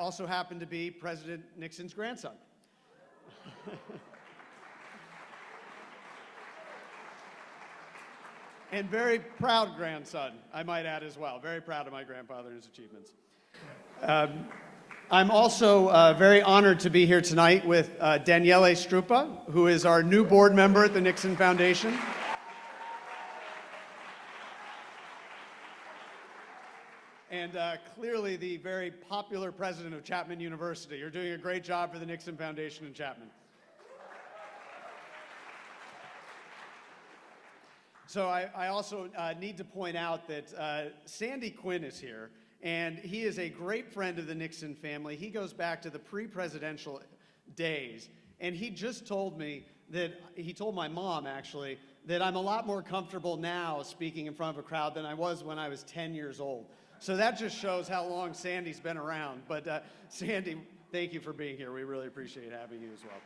also happen to be President Nixon's grandson. And very proud grandson, I might add as well. Very proud of my grandfather and his achievements. I'm also very honored to be here tonight with Daniele Stroup, who is our new board member at the Nixon Foundation. And clearly the very popular president of Chapman University. You're doing a great job for the Nixon Foundation and Chapman. So I also need to point out that Sandy Quinn is here, and he is a great friend of the Nixon family. He goes back to the pre-presidential days, and he just told me that, he told my mom actually, that I'm a lot more comfortable now speaking in front of a crowd than I was when I was 10 years old. So that just shows how long Sandy's been around. But Sandy, thank you for being here. We really appreciate having you as well.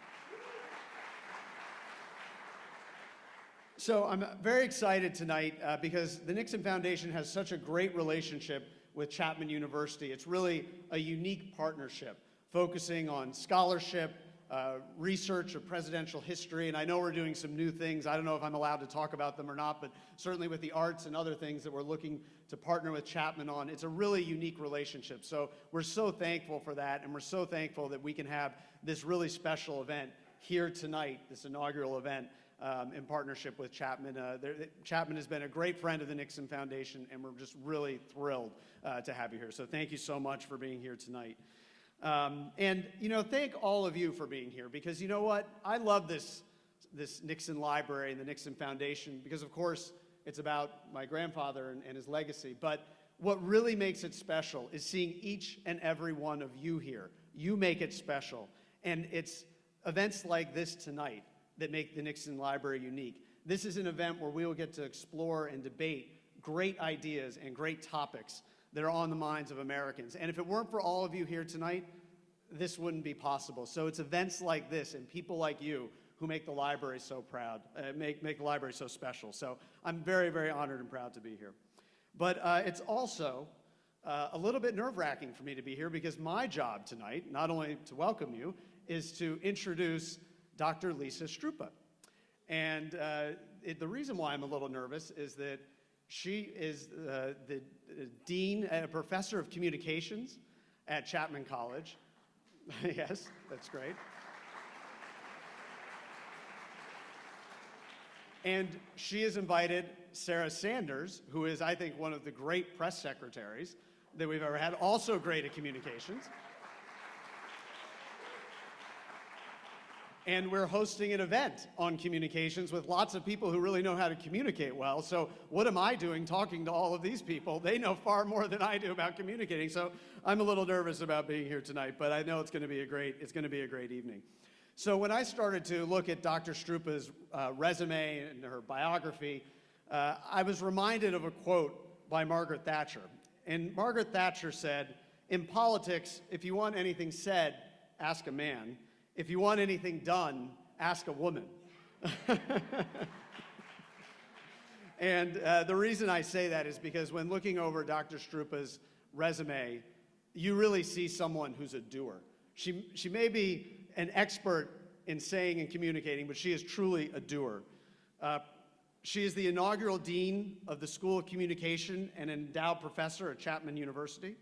So I'm very excited tonight because the Nixon Foundation has such a great relationship with Chapman University. It's really a unique partnership focusing on scholarship, research of presidential history, and I know we're doing some new things. I don't know if I'm allowed to talk about them or not, but certainly with the arts and other things that we're looking to partner with Chapman on, it's a really unique relationship. So we're so thankful for that, and we're so thankful that we can have this really special event here tonight, this inaugural event, in partnership with Chapman. Chapman has been a great friend of the Nixon Foundation, and we're just really thrilled to have you here. So thank you so much for being here tonight. And, you know, thank all of you for being here, because you know what? I love this Nixon Library and the Nixon Foundation because, of course, it's about my grandfather and his legacy. But what really makes it special is seeing each and every one of you here. You make it special. And it's events like this tonight that make the Nixon Library unique. This is an event where we will get to explore and debate great ideas and great topics that are on the minds of Americans. And if it weren't for all of you here tonight, this wouldn't be possible. So it's events like this and people like you who make the library so proud, make the library so special. So I'm very, very honored and proud to be here. But it's also a little bit nerve-wracking for me to be here because my job tonight, not only to welcome you, is to introduce Dr. Lisa Stroup. And the reason why I'm a little nervous is that she is the dean and a professor of communications at Chapman College. Yes, that's great. And she has invited Sarah Sanders, who is, I think, one of the great press secretaries that we've ever had, also great at communications. And we're hosting an event on communications with lots of people who really know how to communicate well. So what am I doing talking to all of these people? They know far more than I do about communicating. So I'm a little nervous about being here tonight, but I know it's going to be a great evening. So when I started to look at Dr. Stroup's resume and her biography, I was reminded of a quote by Margaret Thatcher. And Margaret Thatcher said, "In politics, if you want anything said, ask a man. If you want anything done, ask a woman." And the reason I say that is because when looking over Dr. Stroup's resume, you really see someone who's a doer. She may be an expert in saying and communicating, but she is truly a doer. She is the inaugural dean of the School of Communication and an endowed professor at Chapman University.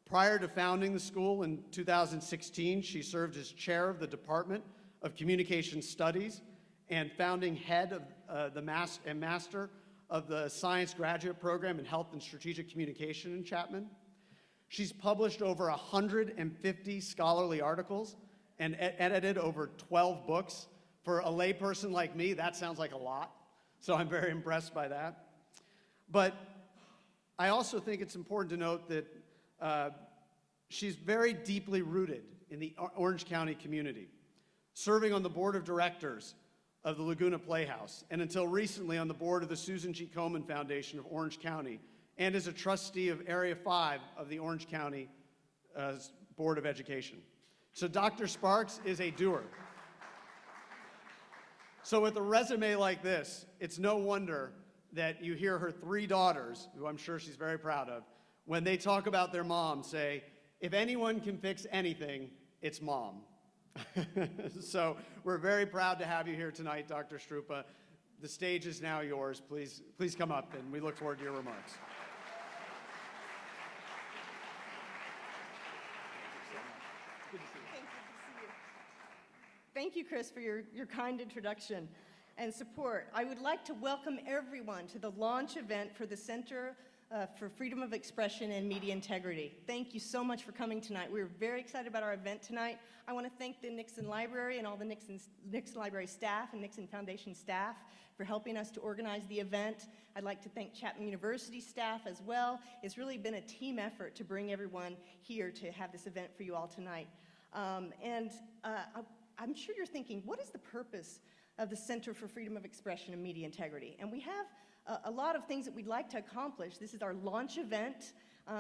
Prior to founding the school in 2016, she served as chair of the Department of Communication Studies and founding head of and master of the Science Graduate Program in Health and Strategic Communication in Chapman. She's published over 150 scholarly articles and edited over 12 books. For a layperson like me, that sounds like a lot, so I'm very impressed by that. But I also think it's important to note that she's very deeply rooted in the Orange County community, serving on the board of directors of the Laguna Playhouse, and until recently on the board of the Susan G. Komen Foundation of Orange County, and as a trustee of Area 5 of the Orange County Board of Education. So Dr. Sparks is a doer. So with a resume like this, it's no wonder that you hear her 3 daughters, who I'm sure she's very proud of, when they talk about their mom, say, if anyone can fix anything, it's mom. So we're very proud to have you here tonight, Dr. Stroup. The stage is now yours. Please come up, and we look forward to your remarks. Thank you, Chris, for your kind introduction and support. I would like to welcome everyone to the launch event for the Center for Freedom of Expression and Media Integrity. Thank you so much for coming tonight. We're very excited about our event tonight. I want to thank the Nixon Library and all the Nixon Library staff and Nixon Foundation staff for helping us to organize the event. I'd like to thank Chapman University staff as well. It's really been a team effort to bring everyone here to have this event for you all tonight. I'm sure you're thinking, what is the purpose of the Center for Freedom of Expression and Media Integrity? And we have a lot of things that we'd like to accomplish. This is our launch event,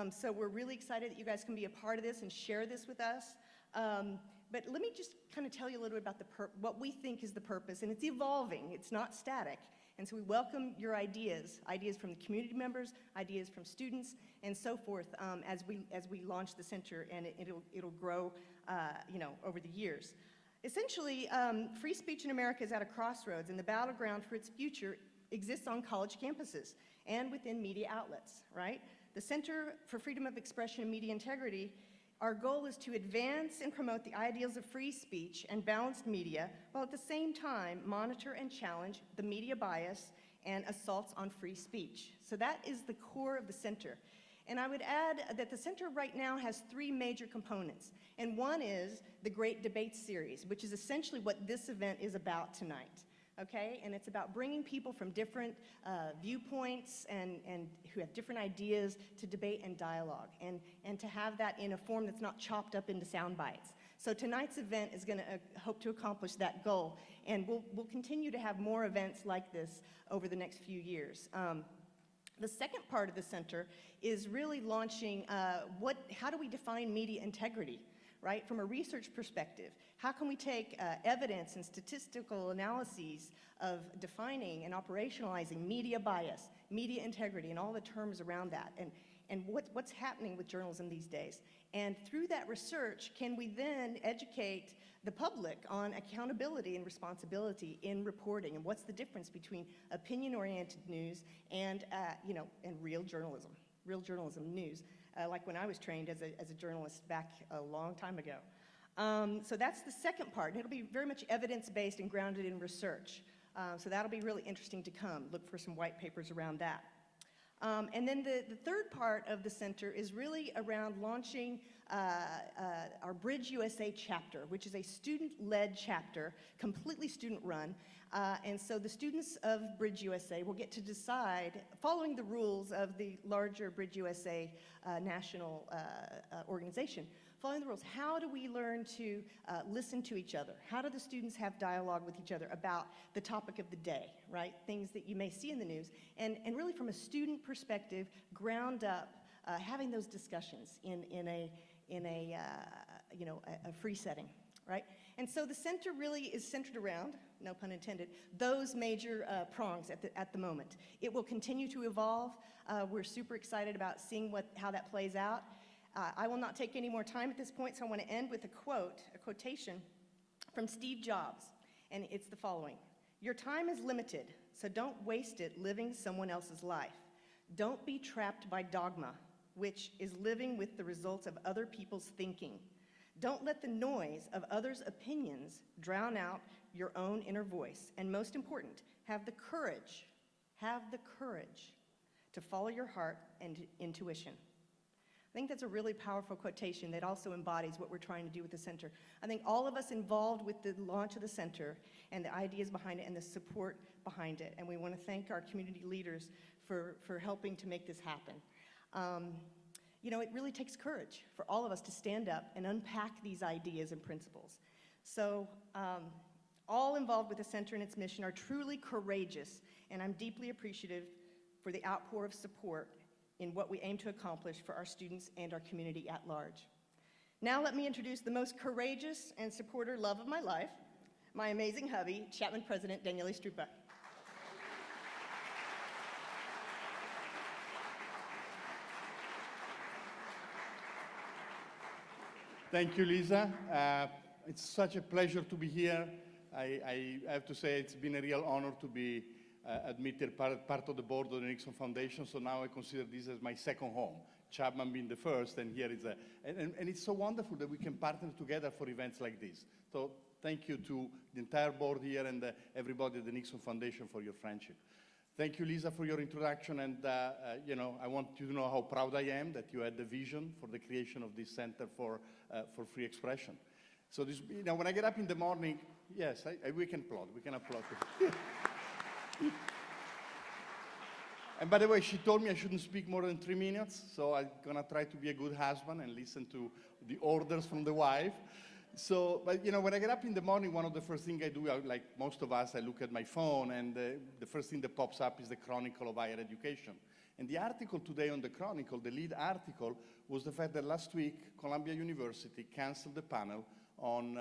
so we're really excited that you guys can be a part of this and share this with us. But let me just kind of tell you a little bit about what we think is the purpose, and it's evolving, it's not static. And so we welcome your ideas from the community members, ideas from students, and so forth as we launch the center, and it'll grow over the years. Essentially, free speech in America is at a crossroads, and the battleground for its future exists on college campuses and within media outlets, right? The Center for Freedom of Expression and Media Integrity, our goal is to advance and promote the ideals of free speech and balanced media, while at the same time monitor and challenge the media bias and assaults on free speech. So that is the core of the center. And I would add that the center right now has three major components. And one is the Great Debate Series, which is essentially what this event is about tonight. Okay, and it's about bringing people from different viewpoints and who have different ideas to debate and dialogue, and to have that in a form that's not chopped up into sound bites. So tonight's event is going to hope to accomplish that goal, and we'll continue to have more events like this over the next few years. The second part of the center is really launching how do we define media integrity, right? From a research perspective, how can we take evidence and statistical analyses of defining and operationalizing media bias, media integrity, and all the terms around that, and what's happening with journalism these days. And through that research, can we then educate the public on accountability and responsibility in reporting, and what's the difference between opinion-oriented news and real journalism news, like when I was trained as a journalist back a long time ago. So that's the second part, and it'll be very much evidence-based and grounded in research. So that'll be really interesting to come. Look for some white papers around that. And then the third part of the center is really around launching our Bridge USA chapter, which is a student-led chapter, completely student-run. And so the students of Bridge USA will get to decide, following the rules of the larger Bridge USA national organization, following the rules, how do we learn to listen to each other? How do the students have dialogue with each other about the topic of the day, right? Things that you may see in the news. And really from a student perspective, ground up, having those discussions in a free setting, right? And so the center really is centered around, no pun intended, those major prongs at the moment. It will continue to evolve. We're super excited about seeing how that plays out. I will not take any more time at this point, so I want to end with a quotation from Steve Jobs, and it's the following. Your time is limited, so don't waste it living someone else's life. Don't be trapped by dogma, which is living with the results of other people's thinking. Don't let the noise of others' opinions drown out your own inner voice. And most important, have the courage to follow your heart and intuition. I think that's a really powerful quotation that also embodies what we're trying to do with the center. I think all of us involved with the launch of the center and the ideas behind it and the support behind it, and we want to thank our community leaders for helping to make this happen. It really takes courage for all of us to stand up and unpack these ideas and principles. So all involved with the center and its mission are truly courageous, and I'm deeply appreciative for the outpour of support in what we aim to accomplish for our students and our community at large. Now let me introduce the most courageous and supporter love of my life, my amazing hubby, Chapman President Daniele Stroup. Thank you, Lisa. It's such a pleasure to be here. I have to say it's been a real honor to be admitted part of the board of the Nixon Foundation, so now I consider this as my second home. Chapman being the first, and here is and it's so wonderful that we can partner together for events like this. So thank you to the entire board here and everybody at the Nixon Foundation for your friendship. Thank you, Lisa, for your introduction, and you know, I want you to know how proud I am that you had the vision for the creation of this Center for Free Expression. So this, you know, when I get up in the morning, yes, we can applaud. And by the way, she told me I shouldn't speak more than 3 minutes, so I'm gonna try to be a good husband and listen to the orders from the wife. So, but you know, when I get up in the morning, one of the first things I do, like most of us, I look at my phone, and the first thing that pops up is the Chronicle of Higher Education. And the article today on the Chronicle, the lead article, was the fact that last week, Columbia University canceled the panel on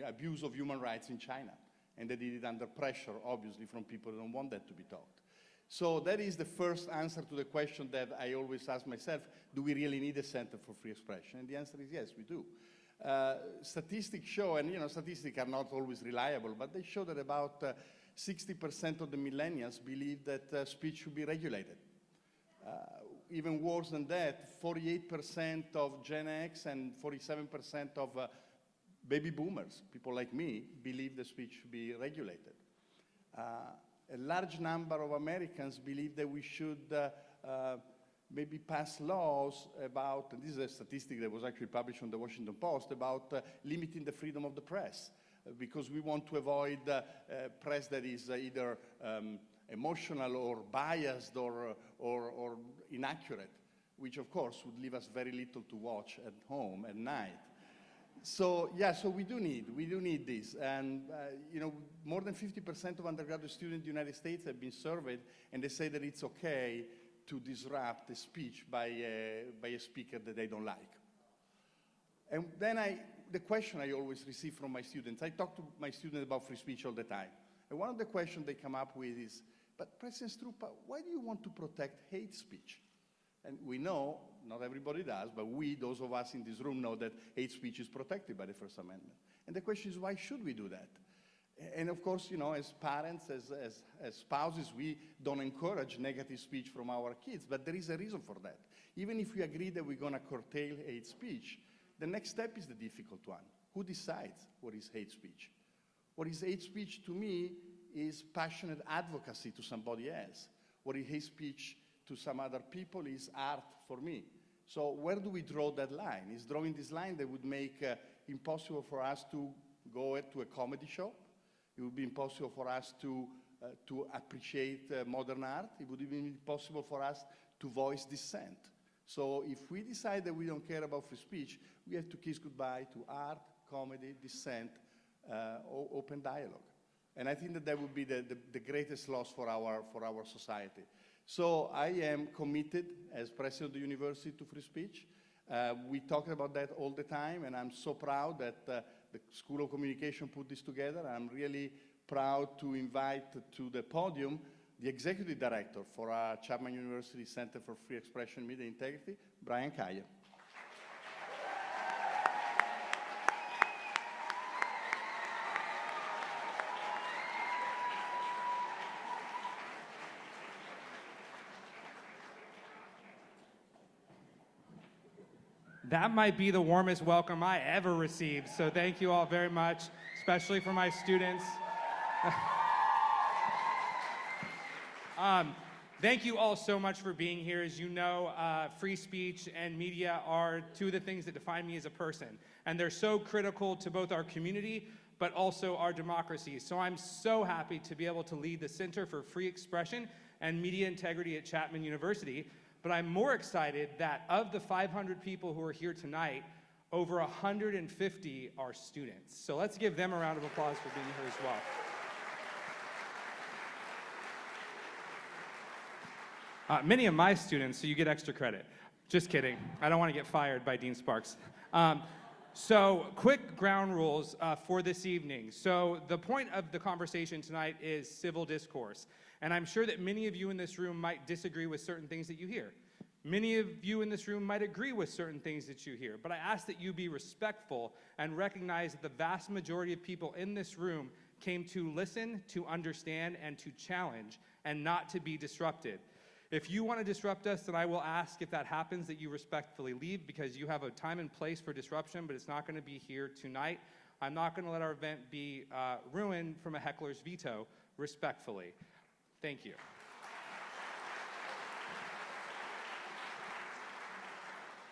abuse of human rights in China. And they did it under pressure, obviously, from people who don't want that to be taught. So that is the first answer to the question that I always ask myself, do we really need a Center for Free Expression? And the answer is yes, we do. Statistics show, and you know, statistics are not always reliable, but they show that about 60% of the millennials believe that speech should be regulated. Even worse than that, 48% of Gen X and 47% of baby boomers, people like me, believe the speech should be regulated. A large number of Americans believe that we should maybe pass laws about, and this is a statistic that was actually published on the Washington Post, about limiting the freedom of the press, because we want to avoid press that is either emotional or biased or inaccurate, which of course would leave us very little to watch at home at night. So yeah, so we do need this, and you know, more than 50% of undergraduate students in the United States have been surveyed, and they say that it's okay to disrupt a speech by a speaker that they don't like. And then the question I always receive from my students, I talk to my students about free speech all the time, and one of the questions they come up with is, but President Stroup, why do you want to protect hate speech? And we know, not everybody does, but we, those of us in this room, know that hate speech is protected by the First Amendment. And the question is, why should we do that? And of course, you know, as parents, as spouses, we don't encourage negative speech from our kids, but there is a reason for that. Even if we agree that we're gonna curtail hate speech, the next step is the difficult one. Who decides what is hate speech? What is hate speech to me is passionate advocacy to somebody else. What is hate speech to some other people is art for me. So where do we draw that line? Is drawing this line that would make impossible for us to go to a comedy show. It would be impossible for us to appreciate modern art. It would even be impossible for us to voice dissent. So if we decide that we don't care about free speech, we have to kiss goodbye to art, comedy, dissent, open dialogue. And I think that that would be the greatest loss for our society. So I am committed as president of the university to free speech. We talk about that all the time, and I'm so proud that the School of Communication put this together. I'm really proud to invite to the podium the executive director for our Chapman University Center for Free Expression and Media Integrity, Brian Kaya. That might be the warmest welcome I ever received, so thank you all very much, especially for my students. Thank you all so much for being here. As you know, free speech and media are two of the things that define me as a person, and they're so critical to both our community, but also our democracy. So I'm so happy to be able to lead the Center for Free Expression and Media Integrity at Chapman University. But I'm more excited that of the 500 people who are here tonight, over 150 are students. So let's give them a round of applause for being here as well. Many of my students, so you get extra credit. Just kidding. I don't want to get fired by Dean Sparks. So quick ground rules for this evening. So the point of the conversation tonight is civil discourse. And I'm sure that many of you in this room might disagree with certain things that you hear. Many of you in this room might agree with certain things that you hear, but I ask that you be respectful and recognize that the vast majority of people in this room came to listen, to understand, and to challenge, and not to be disrupted. If you want to disrupt us, then I will ask, if that happens, that you respectfully leave, because you have a time and place for disruption, but it's not going to be here tonight. I'm not going to let our event be ruined from a heckler's veto, respectfully. Thank you.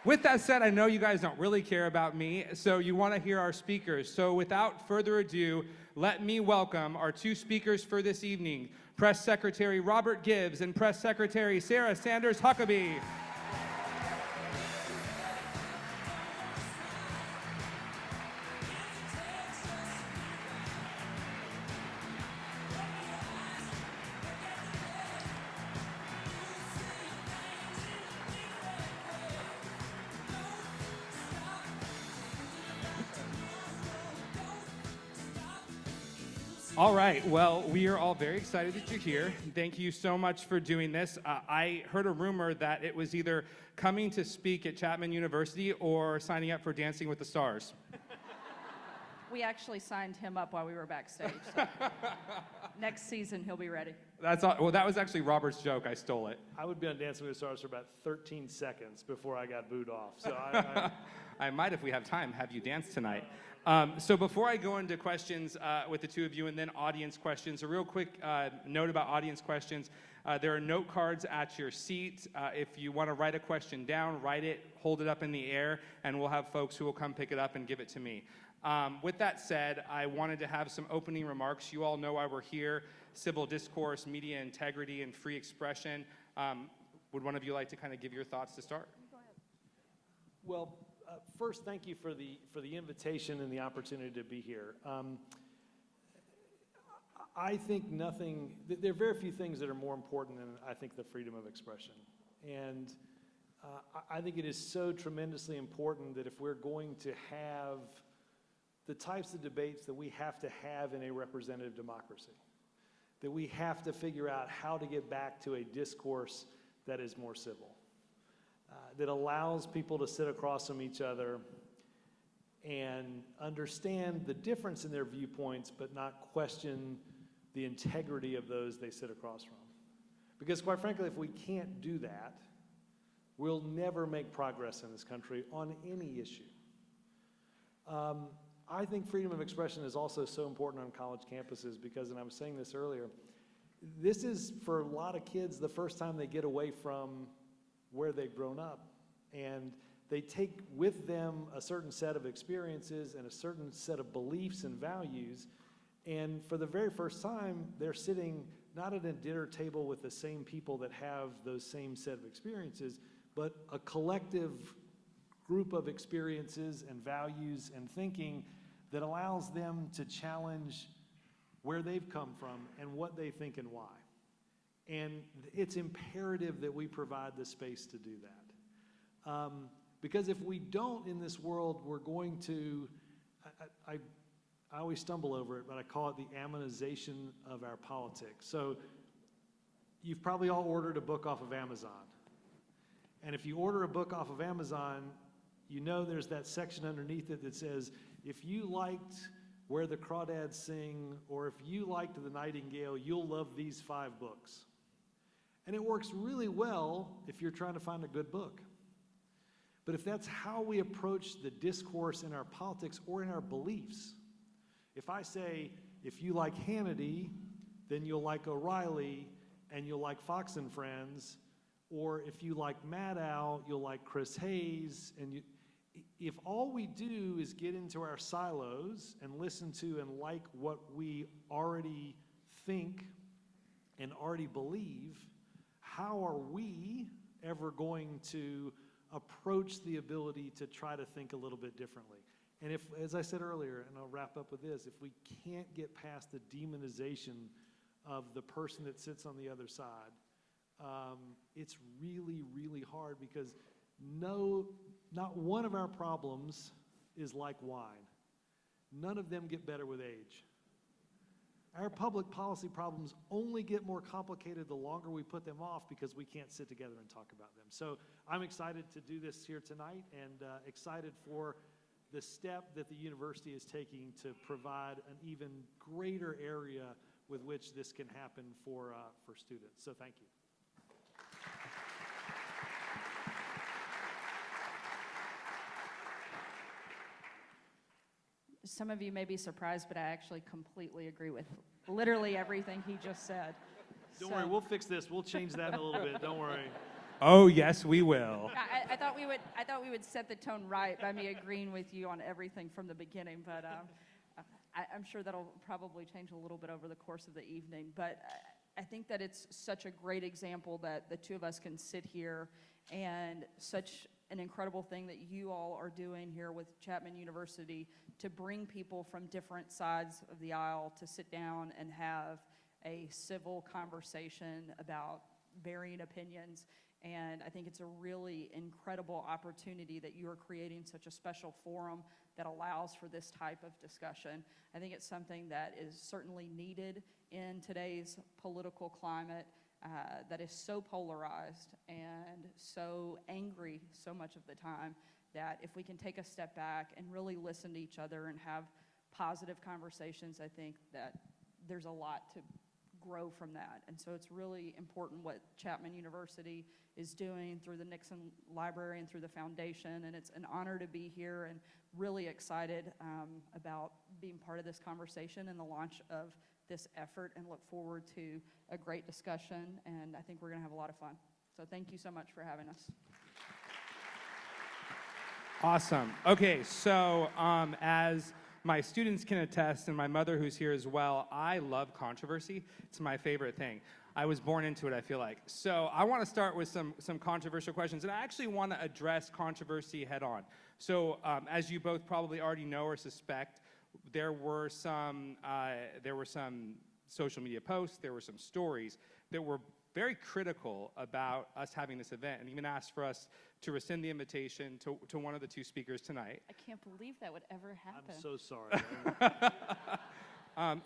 With that said, I know you guys don't really care about me, so you want to hear our speakers. So without further ado, let me welcome our two speakers for this evening, Press Secretary Robert Gibbs and Press Secretary Sarah Sanders Huckabee. All right, well, we are all very excited that you're here. Thank you so much for doing this. I heard a rumor that it was either coming to speak at Chapman University or signing up for Dancing with the Stars. We actually signed him up while we were backstage. So next season, he'll be ready. That's all, well, that was actually Robert's joke. I stole it. I would be on Dancing with the Stars for about 13 seconds before I got booed off. So I might, if we have time, have you dance tonight. So before I go into questions with the two of you and then audience questions, a real quick note about audience questions. There are note cards at your seat. If you want to write a question down, write it, hold it up in the air, and we'll have folks who will come pick it up and give it to me. With that said, I wanted to have some opening remarks. You all know why we're here: civil discourse, media integrity, and free expression. Would one of you like to kind of give your thoughts to start? Go ahead. well, first, thank you for the invitation and the opportunity to be here. I think there are very few things that are more important than, I think, the freedom of expression. And I think it is so tremendously important that if we're going to have the types of debates that we have to have in a representative democracy, that we have to figure out how to get back to a discourse that is more civil, that allows people to sit across from each other and understand the difference in their viewpoints, but not question the integrity of those they sit across from. Because quite frankly, if we can't do that, we'll never make progress in this country on any issue. I think freedom of expression is also so important on college campuses because, and I was saying this earlier, this is, for a lot of kids, the first time they get away from where they've grown up. And they take with them a certain set of experiences and a certain set of beliefs and values. And for the very first time, they're sitting not at a dinner table with the same people that have those same set of experiences, but a collective group of experiences and values and thinking that allows them to challenge where they've come from and what they think and why. And it's imperative that we provide the space to do that. Because if we don't in this world, we're going to, I always stumble over it, but I call it the Amazonization of our politics. So you've probably all ordered a book off of Amazon. And if you order a book off of Amazon, you know there's that section underneath it that says, if you liked Where the Crawdads Sing, or if you liked The Nightingale, you'll love these 5 books. And it works really well if you're trying to find a good book. But if that's how we approach the discourse in our politics or in our beliefs, if I say, if you like Hannity, then you'll like O'Reilly, and you'll like Fox and Friends, or if you like Maddow, you'll like Chris Hayes, and if all we do is get into our silos and listen to and like what we already think and already believe, how are we ever going to approach the ability to try to think a little bit differently? And if, as I said earlier, and I'll wrap up with this, if we can't get past the demonization of the person that sits on the other side, it's really, really hard because not one of our problems is like wine. None of them get better with age. Our public policy problems only get more complicated the longer we put them off because we can't sit together and talk about them. So I'm excited to do this here tonight and excited for the step that the university is taking to provide an even greater area with which this can happen for students. So thank you. Some of you may be surprised, but I actually completely agree with literally everything he just said. Don't worry, we'll fix this. We'll change that in a little bit. Don't worry. Oh, yes, we will. I thought we would set the tone right by me agreeing with you on everything from the beginning, but I'm sure that'll probably change a little bit over the course of the evening. But I think that it's such a great example that the two of us can sit here, and such an incredible thing that you all are doing here with Chapman University to bring people from different sides of the aisle to sit down and have a civil conversation about varying opinions. And I think it's a really incredible opportunity that you are creating such a special forum that allows for this type of discussion. I think it's something that is certainly needed in today's political climate that is so polarized and so angry so much of the time, that if we can take a step back and really listen to each other and have positive conversations, I think that there's a lot to grow from that. And so it's really important what Chapman University is doing through the Nixon Library and through the foundation, and it's an honor to be here and really excited about being part of this conversation and the launch of this effort, and look forward to a great discussion, and I think we're going to have a lot of fun. So thank you so much for having us. Awesome. Okay, so as my students can attest, and my mother who's here as well, I love controversy. It's my favorite thing. I was born into it, I feel like. So I want to start with some controversial questions, and I actually want to address controversy head on. So as you both probably already know or suspect, there were some social media posts, there were some stories that were very critical about us having this event, and even asked for us to rescind the invitation to one of the two speakers tonight. I can't believe that would ever happen. I'm so sorry.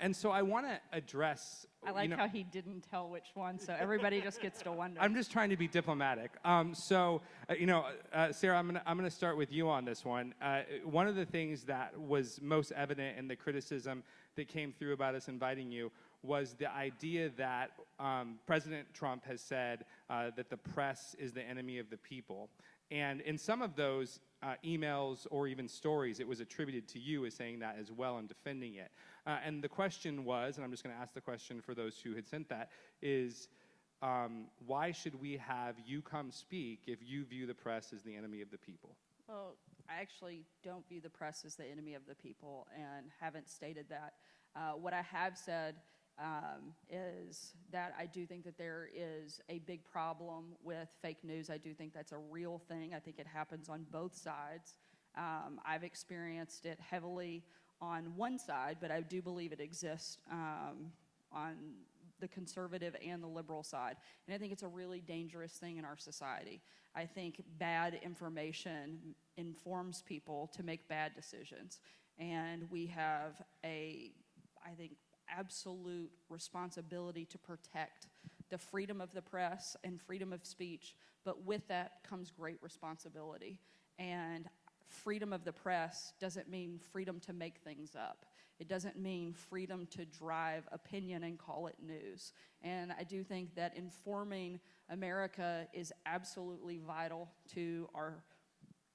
And so I want to address. I like how he didn't tell which one, so everybody just gets to wonder. I'm just trying to be diplomatic. Sarah, I'm gonna start with you on this one. One of the things that was most evident in the criticism that came through about us inviting you was the idea that President Trump has said that the press is the enemy of the people. And in some of those emails or even stories, it was attributed to you as saying that as well and defending it. And the question was, and I'm just going to ask the question for those who had sent that, is why should we have you come speak if you view the press as the enemy of the people? Well, I actually don't view the press as the enemy of the people and haven't stated that. What I have said is that I do think that there is a big problem with fake news. I do think that's a real thing. I think it happens on both sides. I've experienced it heavily on one side, but I do believe it exists on the conservative and the liberal side. And I think it's a really dangerous thing in our society. I think bad information informs people to make bad decisions. And we have I think, absolute responsibility to protect the freedom of the press and freedom of speech, but with that comes great responsibility. And freedom of the press doesn't mean freedom to make things up. It doesn't mean freedom to drive opinion and call it news. And I do think that informing America is absolutely vital to our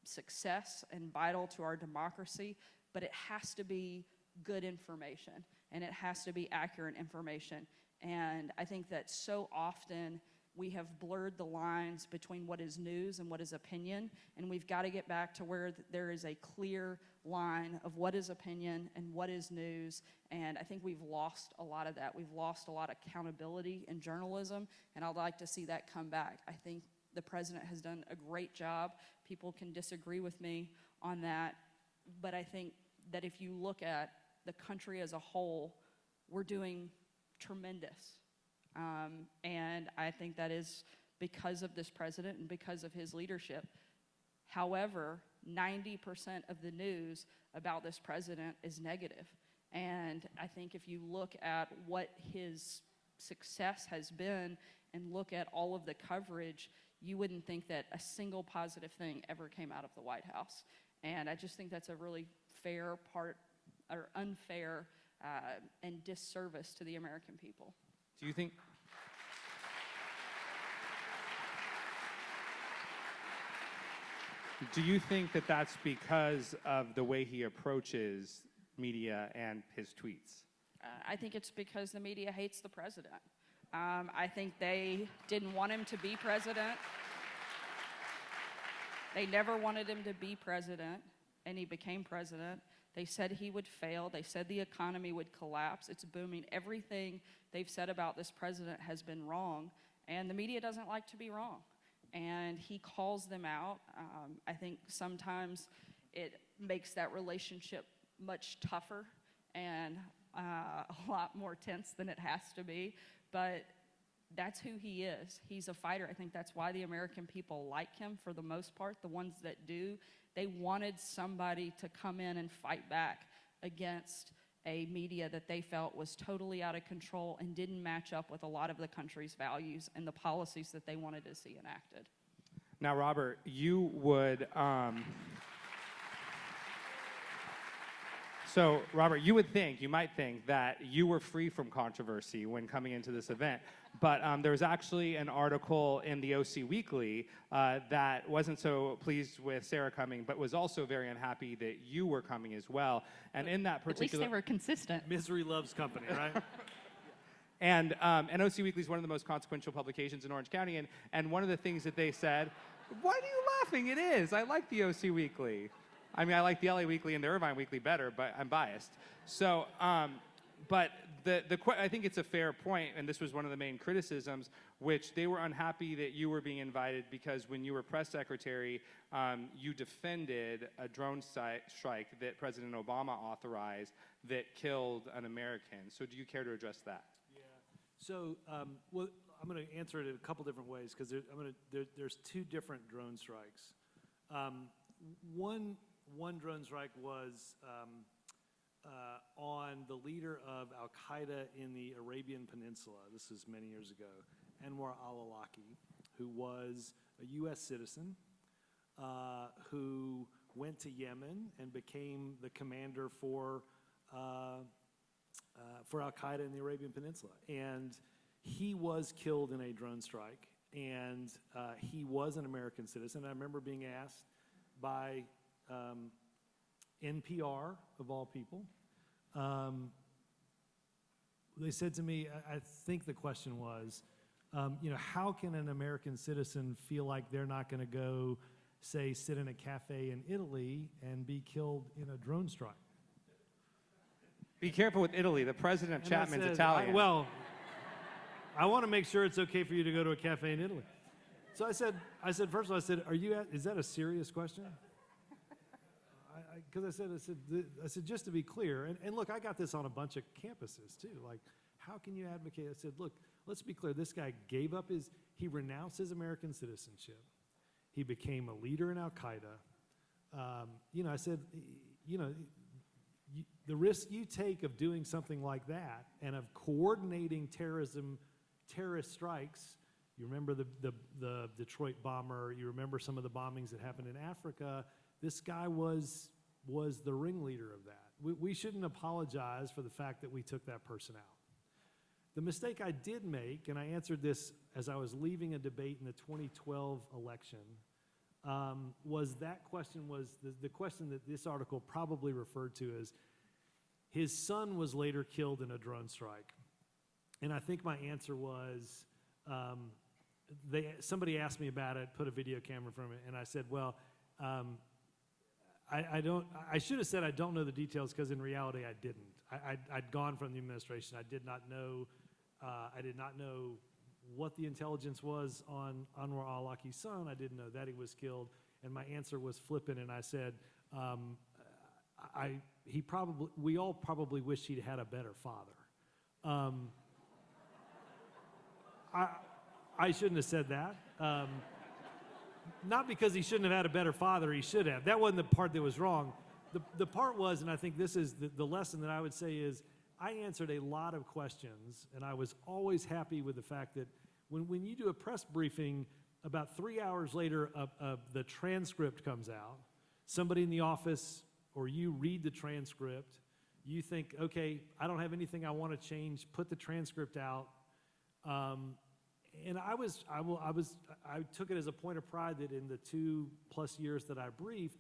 success and vital to our democracy, but it has to be good information, and it has to be accurate information. And I think that so often we have blurred the lines between what is news and what is opinion, and we've got to get back to where there is a clear line of what is opinion and what is news, and I think we've lost a lot of that. We've lost a lot of accountability in journalism, and I'd like to see that come back. I think the president has done a great job. People can disagree with me on that, but I think that if you look at the country as a whole, we're doing tremendous. And I think that is because of this president and because of his leadership. However, 90% of the news about this president is negative. And I think if you look at what his success has been and look at all of the coverage, you wouldn't think that a single positive thing ever came out of the White House. And I just think that's a really fair part, or unfair and disservice to the American people. Do you think? Do you think that that's because of the way he approaches media and his tweets? I think it's because the media hates the president. I think they didn't want him to be president. They never wanted him to be president, and he became president. They said he would fail. They said the economy would collapse. It's booming. Everything they've said about this president has been wrong, and the media doesn't like to be wrong. And he calls them out. I think sometimes it makes that relationship much tougher and a lot more tense than it has to be. But that's who he is. He's a fighter. I think that's why the American people like him for the most part. The ones that do, they wanted somebody to come in and fight back against a media that they felt was totally out of control and didn't match up with a lot of the country's values and the policies that they wanted to see enacted. Now, Robert, you would. So, Robert, you might think that you were free from controversy when coming into this event, but there was actually an article in the OC Weekly that wasn't so pleased with Sarah coming, but was also very unhappy that you were coming as well. And in that particular, At least they were consistent. Misery loves company, right? and OC Weekly is one of the most consequential publications in Orange County, and one of the things that they said, why are you laughing? It is. I like the OC Weekly. I mean, I like the LA Weekly and the Irvine Weekly better, but I'm biased. So, but I think it's a fair point, and this was one of the main criticisms, which they were unhappy that you were being invited because when you were press secretary, you defended a drone strike that President Obama authorized that killed an American. So do you care to address that? Yeah. So, well, I'm going to answer it in a couple different ways because there's two different drone strikes. One drone strike was on the leader of Al-Qaeda in the Arabian Peninsula. This is many years ago, Anwar al-Awlaki, who was a U.S. citizen who went to Yemen and became the commander for Al-Qaeda in the Arabian Peninsula. And he was killed in a drone strike, and he was an American citizen. I remember being asked by NPR, of all people. They said to me, I think the question was, how can an American citizen feel like they're not going to go, say, sit in a cafe in Italy and be killed in a drone strike? Be careful with Italy. The president of Chapman's Italian. I want to make sure it's okay for you to go to a cafe in Italy. So I said, first of all, is that a serious question? Because I said, just to be clear, and look, I got this on a bunch of campuses too. Like, how can you advocate? I said, look, let's be clear. This guy he renounced his American citizenship. He became a leader in Al-Qaeda. I said, the risk you take of doing something like that and of coordinating terrorist strikes. You remember the Detroit bomber. You remember some of the bombings that happened in Africa. This guy was the ringleader of that. We shouldn't apologize for the fact that we took that person out. The mistake I did make, and I answered this as I was leaving a debate in the 2012 election, was the question that this article probably referred to as his son was later killed in a drone strike. And I think my answer was, somebody asked me about it, put a video camera from it, and I said, well, I should have said I don't know the details because in reality I didn't. I'd gone from the administration. I did not know what the intelligence was on Anwar al-Awlaki's son. I didn't know that he was killed. And my answer was flippant, and I said, we all probably wish he'd had a better father. I shouldn't have said that. Not because he shouldn't have had a better father, he should have. That wasn't the part that was wrong. the part was, and I think this is the lesson that I would say is, I answered a lot of questions, and I was always happy with the fact that when you do a press briefing, about 3 hours later, the transcript comes out. Somebody in the office or you read the transcript. You think, okay, I don't have anything I want to change. Put the transcript out. And I took it as a point of pride that in the 2+ years that I briefed,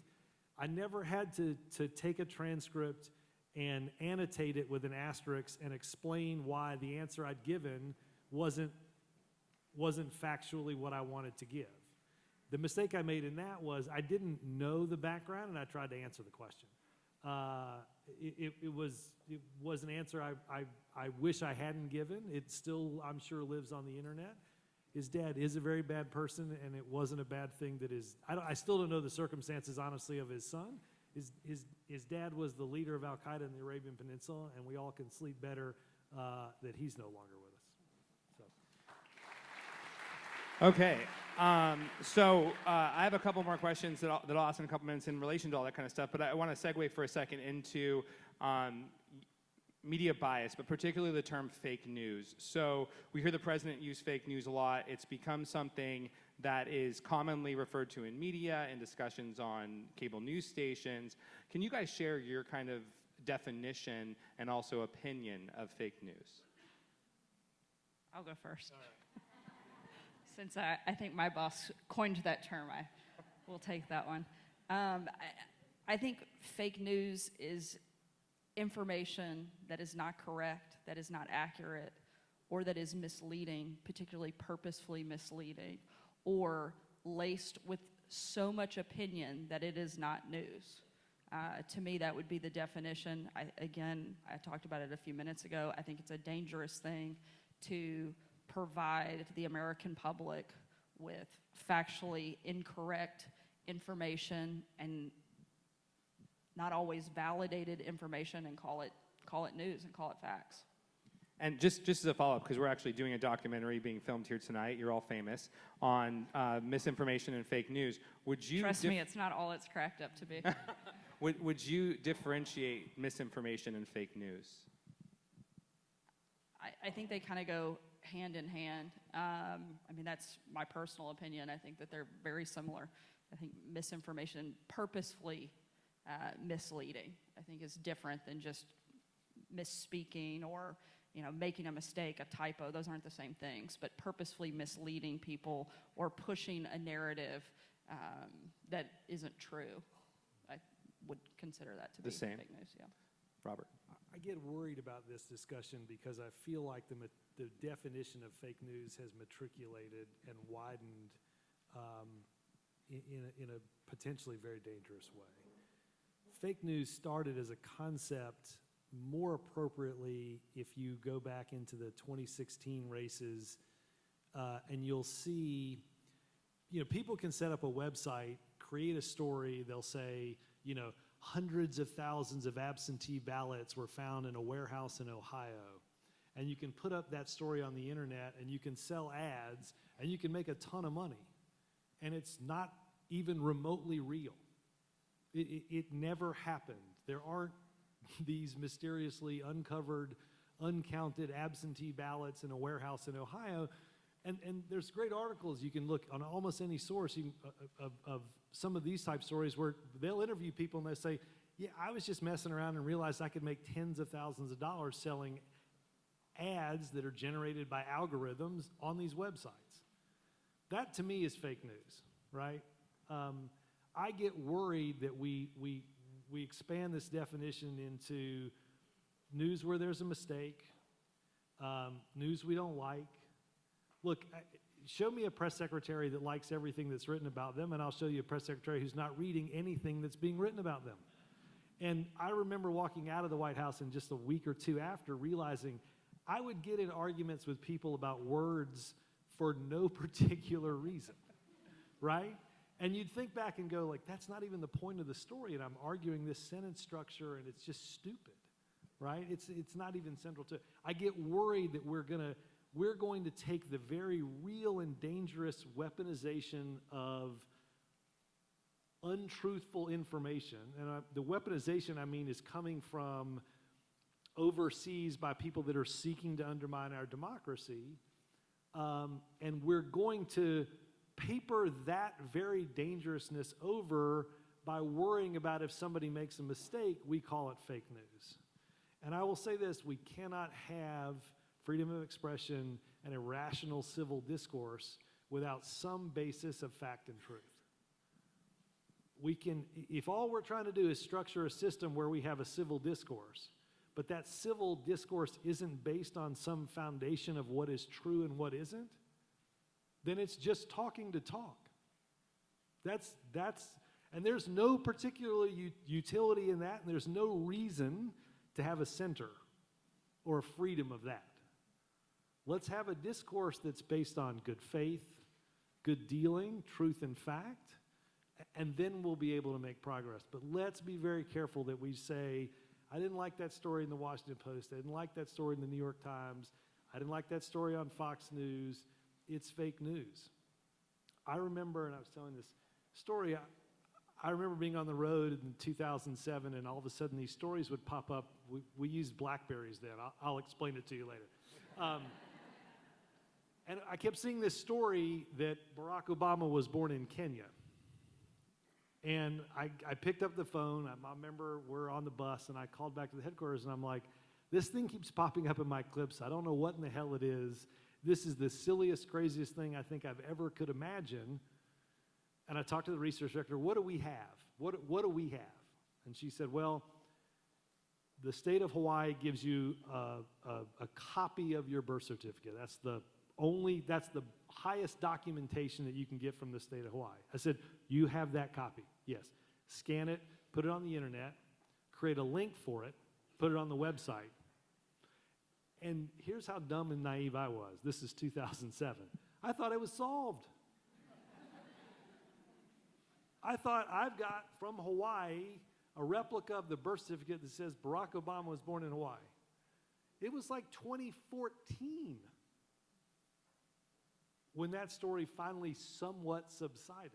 I never had to take a transcript and annotate it with an asterisk and explain why the answer I'd given wasn't factually what I wanted to give. The mistake I made in that was I didn't know the background and I tried to answer the question. It was an answer I wish I hadn't given. It still, I'm sure, lives on the internet. His dad is a very bad person, and it wasn't a bad thing that I still don't know the circumstances, honestly, of his son. His dad was the leader of Al-Qaeda in the Arabian Peninsula, and we all can sleep better that he's no longer with us. So. Okay. So I have a couple more questions that I'll ask in a couple minutes in relation to all that kind of stuff, but I want to segue for a second into media bias, but particularly the term fake news. So we hear the president use fake news a lot. It's become something that is commonly referred to in media and discussions on cable news stations. Can you guys share your kind of definition and also opinion of fake news? I'll go first. Since I think my boss coined that term, I will take that one. I think fake news is information that is not correct, that is not accurate, or that is misleading, particularly purposefully misleading, or laced with so much opinion that it is not news. To me, that would be the definition. I talked about it a few minutes ago. I think it's a dangerous thing to provide the American public with factually incorrect information and not always validated information and call it news and call it facts. And just as a follow-up, because we're actually doing a documentary being filmed here tonight, you're all famous, on misinformation and fake news. Would you Trust me, it's not all it's cracked up to be. would you differentiate misinformation and fake news? I think they kind of go hand in hand. I mean, that's my personal opinion. I think that they're very similar. I think misinformation, purposefully misleading, I think is different than just misspeaking or making a mistake, a typo. Those aren't the same things. But purposefully misleading people or pushing a narrative that isn't true, I would consider that to be fake news. Yeah. Robert. I get worried about this discussion because I feel like the definition of fake news has matriculated and widened in a potentially very dangerous way. Fake news started as a concept more appropriately if you go back into the 2016 races and you'll see, people can set up a website, create a story, they'll say, hundreds of thousands of absentee ballots were found in a warehouse in Ohio. And you can put up that story on the internet and you can sell ads and you can make a ton of money. And it's not even remotely real. It never happened. There aren't these mysteriously uncovered, uncounted absentee ballots in a warehouse in Ohio. And there's great articles you can look on almost any source of some of these type stories where they'll interview people and they'll say, yeah, I was just messing around and realized I could make tens of thousands of dollars selling ads that are generated by algorithms on these websites. That to me is fake news, right? I get worried that we expand this definition into news where there's a mistake, news we don't like. Look, show me a press secretary that likes everything that's written about them, and I'll show you a press secretary who's not reading anything that's being written about them. And I remember walking out of the White House and just a week or two after realizing I would get in arguments with people about words for no particular reason, right? And you'd think back and go, like, that's not even the point of the story, and I'm arguing this sentence structure, and it's just stupid, right? It's not even central to it. I get worried that we're going to take the very real and dangerous weaponization of untruthful information, and the weaponization I mean is coming from overseas by people that are seeking to undermine our democracy, and we're going to paper that very dangerousness over by worrying about if somebody makes a mistake, we call it fake news. And I will say this, we cannot have freedom of expression and a rational civil discourse without some basis of fact and truth. We can, if all we're trying to do is structure a system where we have a civil discourse, but that civil discourse isn't based on some foundation of what is true and what isn't, then it's just talking to talk. And there's no particular utility in that, and there's no reason to have a center or a freedom of that. Let's have a discourse that's based on good faith, good dealing, truth and fact, and then we'll be able to make progress. But let's be very careful that we say, I didn't like that story in the Washington Post, I didn't like that story in the New York Times, I didn't like that story on Fox News, it's fake news. I remember, and I was telling this story, I remember being on the road in 2007, and all of a sudden these stories would pop up. We used Blackberries then. I'll explain it to you later. And I kept seeing this story that Barack Obama was born in Kenya. And I picked up the phone. I remember we're on the bus, and I called back to the headquarters, and I'm like, this thing keeps popping up in my clips. I don't know what in the hell it is. This is the silliest, craziest thing I think I've ever could imagine. And I talked to the research director, what do we have? What do we have? And she said, well, the state of Hawaii gives you a copy of your birth certificate. That's the highest documentation that you can get from the state of Hawaii. I said, you have that copy? Yes. Scan it, put it on the internet, create a link for it, put it on the website. And here's how dumb and naive I was. This is 2007. I thought it was solved. I thought I've got from Hawaii a replica of the birth certificate that says Barack Obama was born in Hawaii. It was like 2014 when that story finally somewhat subsided.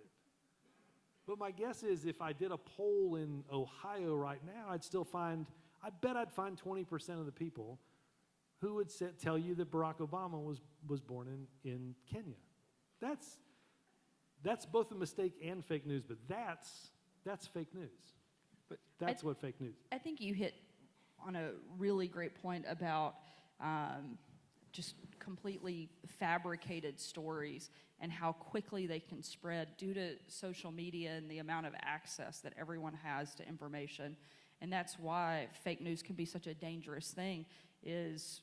But my guess is if I did a poll in Ohio right now, I bet I'd find 20% of the people who would tell you that Barack Obama was born in Kenya. That's both a mistake and fake news, but that's fake news. But that's what fake news. I think you hit on a really great point about just completely fabricated stories and how quickly they can spread due to social media and the amount of access that everyone has to information. And that's why fake news can be such a dangerous thing, is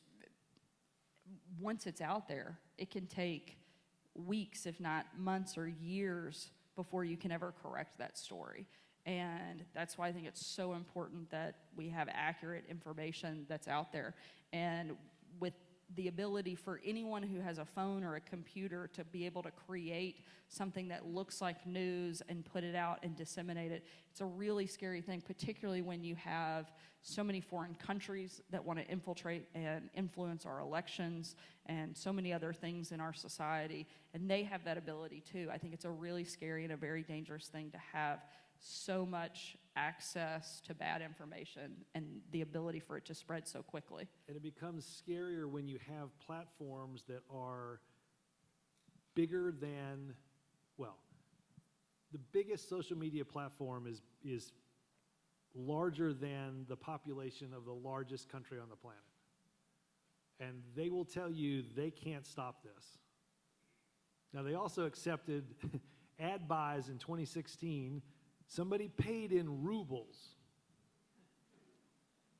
once it's out there, it can take weeks, if not months or years, before you can ever correct that story. And that's why I think it's so important that we have accurate information that's out there. And with the ability for anyone who has a phone or a computer to be able to create something that looks like news and put it out and disseminate it, it's a really scary thing, particularly when you have so many foreign countries that want to infiltrate and influence our elections and so many other things in our society, and they have that ability too. I think it's a really scary and a very dangerous thing to have so much access to bad information and the ability for it to spread so quickly. And it becomes scarier when you have platforms that are bigger than, well, the biggest social media platform is larger than the population of the largest country on the planet. And they will tell you they can't stop this. Now, they also accepted ad buys in 2016. Somebody paid in rubles.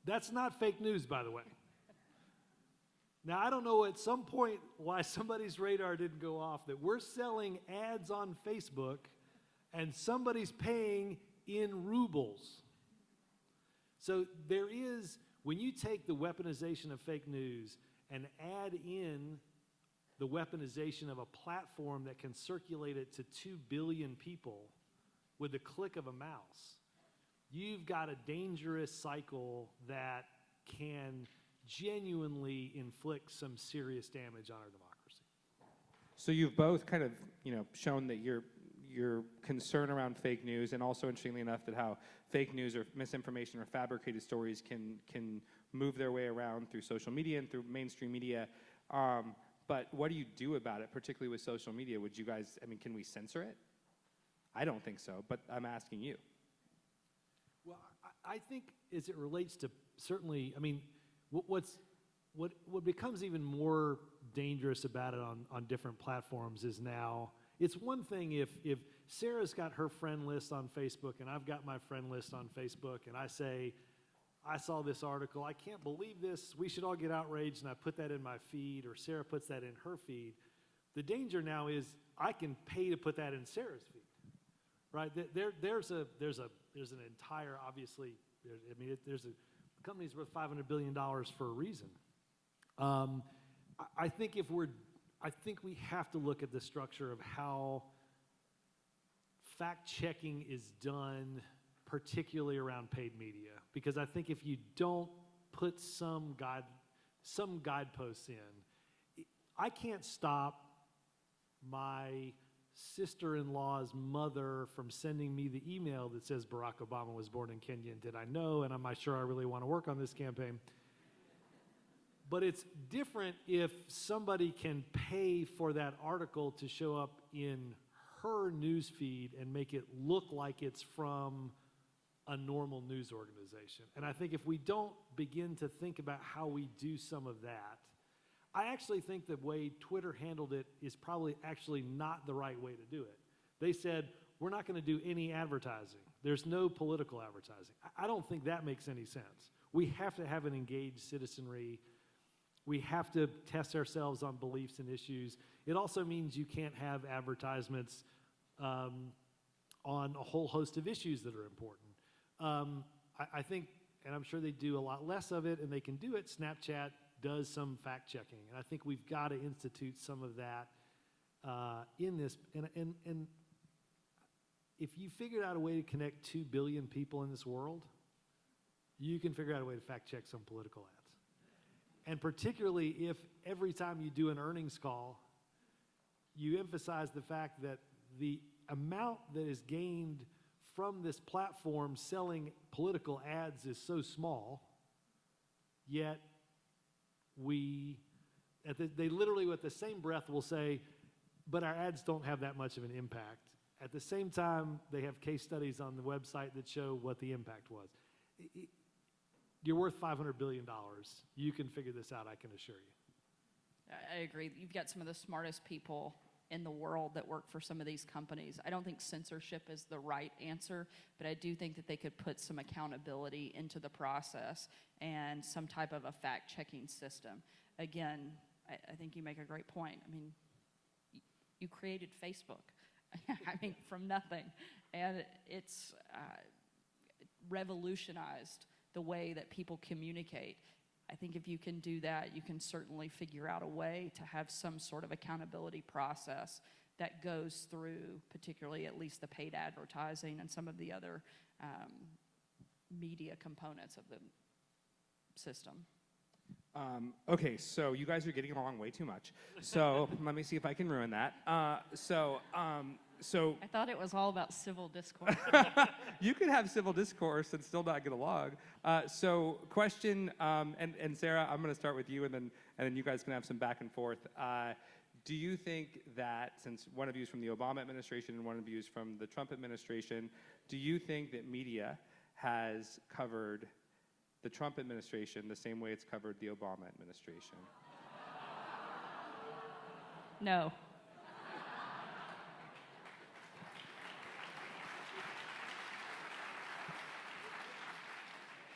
That's not fake news, by the way. Now, I don't know at some point why somebody's radar didn't go off that we're selling ads on Facebook and somebody's paying in rubles. So there is, when you take the weaponization of fake news and add in the weaponization of a platform that can circulate it to 2 billion people with the click of a mouse, you've got a dangerous cycle that can genuinely inflict some serious damage on our democracy. So you've both kind of, shown that your concern around fake news, and also interestingly enough that how fake news or misinformation or fabricated stories can move their way around through social media and through mainstream media. But what do you do about it, particularly with social media? Would you guys, I mean, can we censor it? I don't think so, but I'm asking you. Well, I think as it relates to certainly, I mean, what becomes even more dangerous about it on different platforms is now, it's one thing if Sarah's got her friend list on Facebook and I've got my friend list on Facebook and I say, I saw this article, I can't believe this, we should all get outraged, and I put that in my feed, or Sarah puts that in her feed. The danger now is I can pay to put that in Sarah's feed, right? There's an entire, obviously, the company's worth $500 billion for a reason. I think we have to look at the structure of how fact-checking is done, particularly around paid media, because I think if you don't put some guideposts in, I can't stop my sister-in-law's mother from sending me the email that says Barack Obama was born in Kenya, and did I know, and I'm not sure I really want to work on this campaign. But it's different if somebody can pay for that article to show up in her news feed and make it look like it's from a normal news organization. And I think if we don't begin to think about how we do some of that, I actually think the way Twitter handled it is probably actually not the right way to do it. They said, we're not going to do any advertising. There's no political advertising. I don't think that makes any sense. We have to have an engaged citizenry. We have to test ourselves on beliefs and issues. It also means you can't have advertisements on a whole host of issues that are important. I think, and I'm sure they do a lot less of it, and they can do it. Snapchat does some fact-checking, and I think we've got to institute some of that in this. And if you figured out a way to connect 2 billion people in this world, you can figure out a way to fact-check some political ads. And particularly if every time you do an earnings call, you emphasize the fact that the amount that is gained from this platform selling political ads is so small, yet they literally with the same breath will say, but our ads don't have that much of an impact. At the same time, they have case studies on the website that show what the impact was. You're worth $500 billion. You can figure this out, I can assure you. I agree. You've got some of the smartest people in the world that work for some of these companies. I don't think censorship is the right answer, but I do think that they could put some accountability into the process and some type of a fact-checking system. Again, I think you make a great point. I mean, you created Facebook, I mean, from nothing, and it's revolutionized the way that people communicate. I think if you can do that, you can certainly figure out a way to have some sort of accountability process that goes through, particularly at least the paid advertising and some of the other media components of the system. Okay, so you guys are getting along way too much. So let me see if I can ruin that. So I thought it was all about civil discourse. you could have civil discourse and still not get along. So question, and Sarah, I'm going to start with you, and then you guys can have some back and forth. Do you think that, since one of you is from the Obama administration and one of you is from the Trump administration, do you think that media has covered the Trump administration the same way it's covered the Obama administration? No.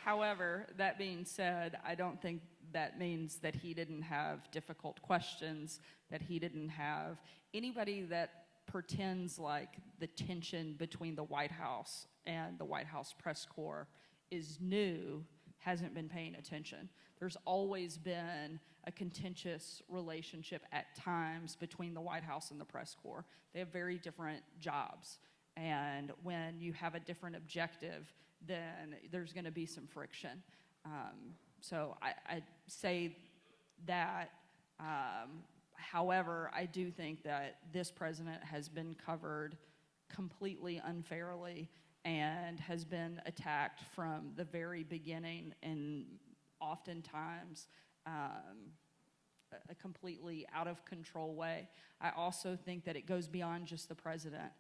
However, that being said, I don't think that means that he didn't have difficult questions, that he didn't have anybody that pretends like the tension between the White House and the White House press corps is new, hasn't been paying attention. There's always been a contentious relationship at times between the White House and the press corps. They have very different jobs. And when you have a different objective, then there's going to be some friction. So I say that. However, I do think that this president has been covered completely unfairly and has been attacked from the very beginning, and oftentimes a completely out of control way. I also think that it goes beyond just the president.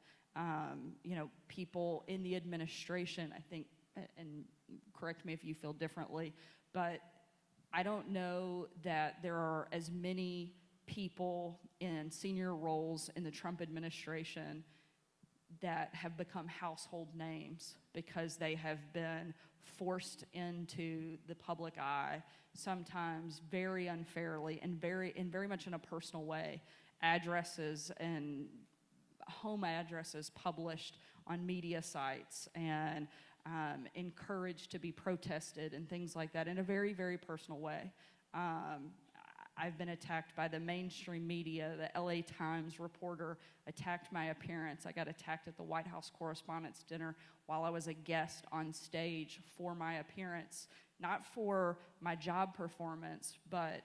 People in the administration, I think, and correct me if you feel differently, but I don't know that there are as many people in senior roles in the Trump administration that have become household names because they have been forced into the public eye, sometimes very unfairly and very much in a personal way. Addresses and home addresses published on media sites and encouraged to be protested and things like that in a very, very personal way. I've been attacked by the mainstream media. The LA Times reporter attacked my appearance. I got attacked at the White House Correspondents' Dinner while I was a guest on stage for my appearance, not for my job performance, but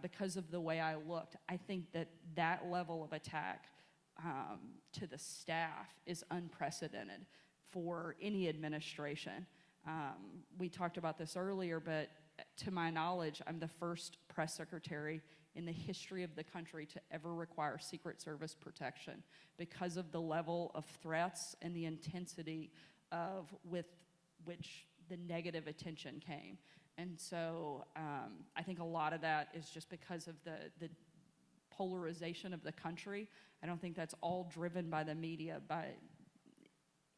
because of the way I looked. I think that that level of attack to the staff is unprecedented for any administration. We talked about this earlier, but to my knowledge, I'm the first press secretary in the history of the country to ever require Secret Service protection because of the level of threats and the intensity with which the negative attention came. And so I think a lot of that is just because of the polarization of the country. I don't think that's all driven by the media by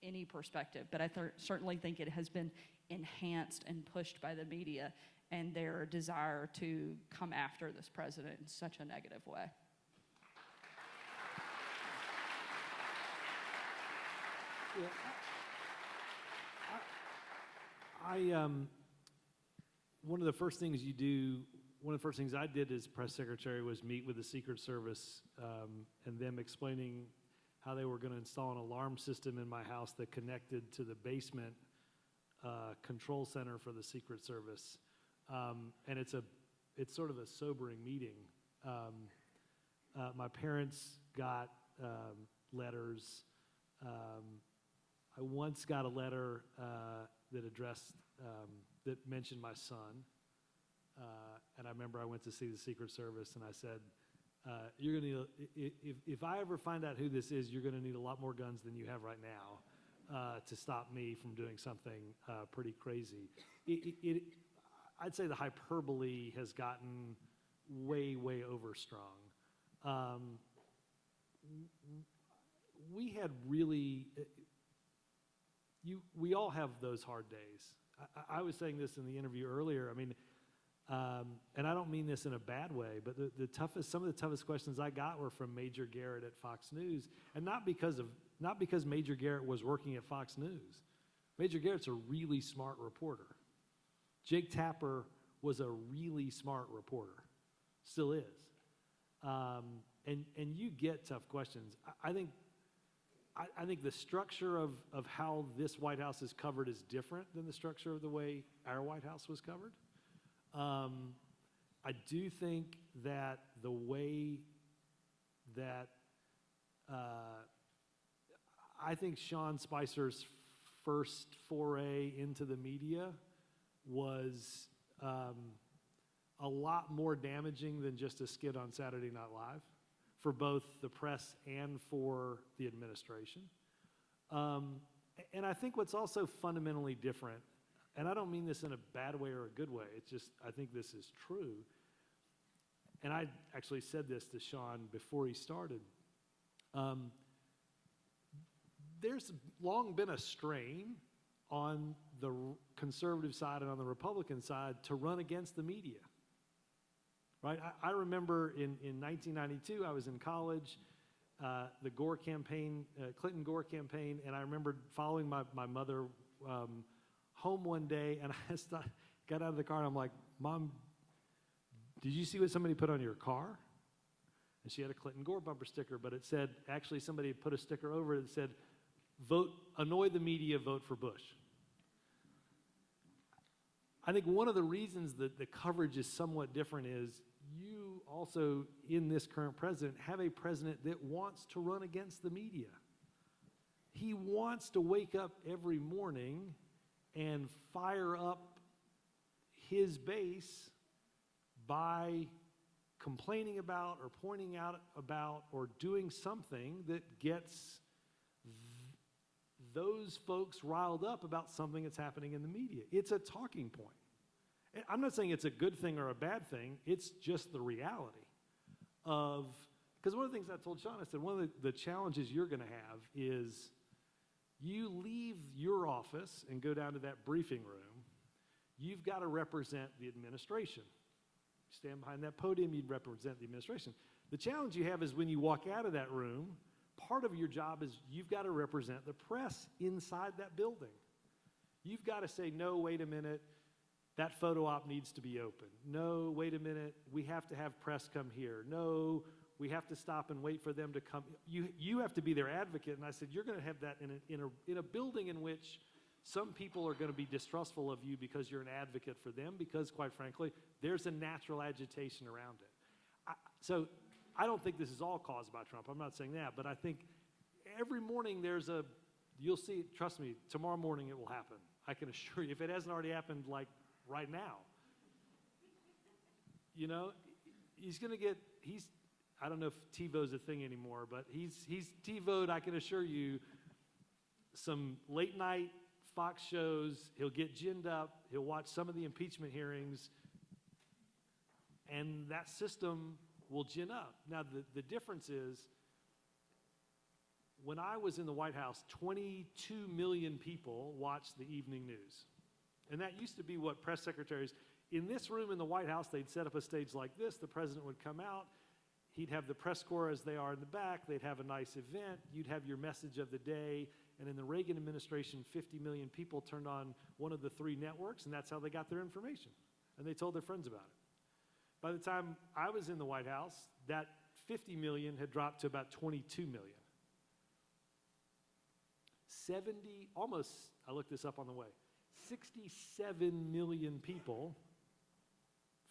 any perspective, but I certainly think it has been enhanced and pushed by the media and their desire to come after this president in such a negative way. One of the first things you do, one of the first things I did as press secretary was meet with the Secret Service and them explaining how they were going to install an alarm system in my house that connected to the basement control center for the Secret Service. And it's sort of a sobering meeting. My parents got letters. I once got a letter that addressed, that mentioned my son. And I remember I went to see the Secret Service and I said, you're gonna need, if I ever find out who this is, you're gonna need a lot more guns than you have right now to stop me from doing something pretty crazy. I'd say the hyperbole has gotten way, way overstrong. We had really, we all have those hard days. I was saying this in the interview earlier. I mean, and I don't mean this in a bad way, but some of the toughest questions I got were from Major Garrett at Fox News, and not because Major Garrett was working at Fox News. Major Garrett's a really smart reporter. Jake Tapper was a really smart reporter, still is. And you get tough questions. I think the structure of how this White House is covered is different than the structure of the way our White House was covered. I do think that the way that I think Sean Spicer's first foray into the media was a lot more damaging than just a skit on Saturday Night Live for both the press and for the administration. And I think what's also fundamentally different, and I don't mean this in a bad way or a good way, it's just I think this is true, and I actually said this to Sean before he started. There's long been a strain on the conservative side and on the Republican side to run against the media. Right? I remember in 1992, I was in college, the Gore campaign, Clinton-Gore campaign, and I remember following my mother home one day, and I got out of the car, and I'm like, Mom, did you see what somebody put on your car? And she had a Clinton-Gore bumper sticker, but it said, actually somebody had put a sticker over it that said, annoy the media, vote for Bush. I think one of the reasons that the coverage is somewhat different is you also, in this current president, have a president that wants to run against the media. He wants to wake up every morning and fire up his base by complaining about or pointing out about or doing something that gets those folks riled up about something that's happening in the media. It's a talking point. And I'm not saying it's a good thing or a bad thing. It's just the reality of, because one of the things I told Sean, I said, one of the challenges you're going to have is you leave your office and go down to that briefing room, you've got to represent the administration. You stand behind that podium, you represent the administration. The challenge you have is when you walk out of that room, part of your job is you've got to represent the press inside that building. You've got to say, no, wait a minute, that photo op needs to be open. No, wait a minute, we have to have press come here. No, we have to stop and wait for them to come. You have to be their advocate. And I said, you're going to have that in a building in which some people are going to be distrustful of you because you're an advocate for them, because quite frankly, there's a natural agitation around it. So I don't think this is all caused by Trump. I'm not saying that, but I think every morning you'll see it, trust me, tomorrow morning it will happen. I can assure you, if it hasn't already happened like right now. You know, I don't know if TiVo's a thing anymore, but he's TiVo'd, I can assure you, some late night Fox shows. He'll get ginned up. He'll watch some of the impeachment hearings, and that system will gin up. Now, the difference is, when I was in the White House, 22 million people watched the evening news. And that used to be what press secretaries, in this room in the White House, they'd set up a stage like this. The president would come out. He'd have the press corps as they are in the back. They'd have a nice event. You'd have your message of the day. And in the Reagan administration, 50 million people turned on one of the 3 networks, and that's how they got their information. And they told their friends about it. By the time I was in the White House, that 50 million had dropped to about 22 million. I looked this up on the way, 67 million people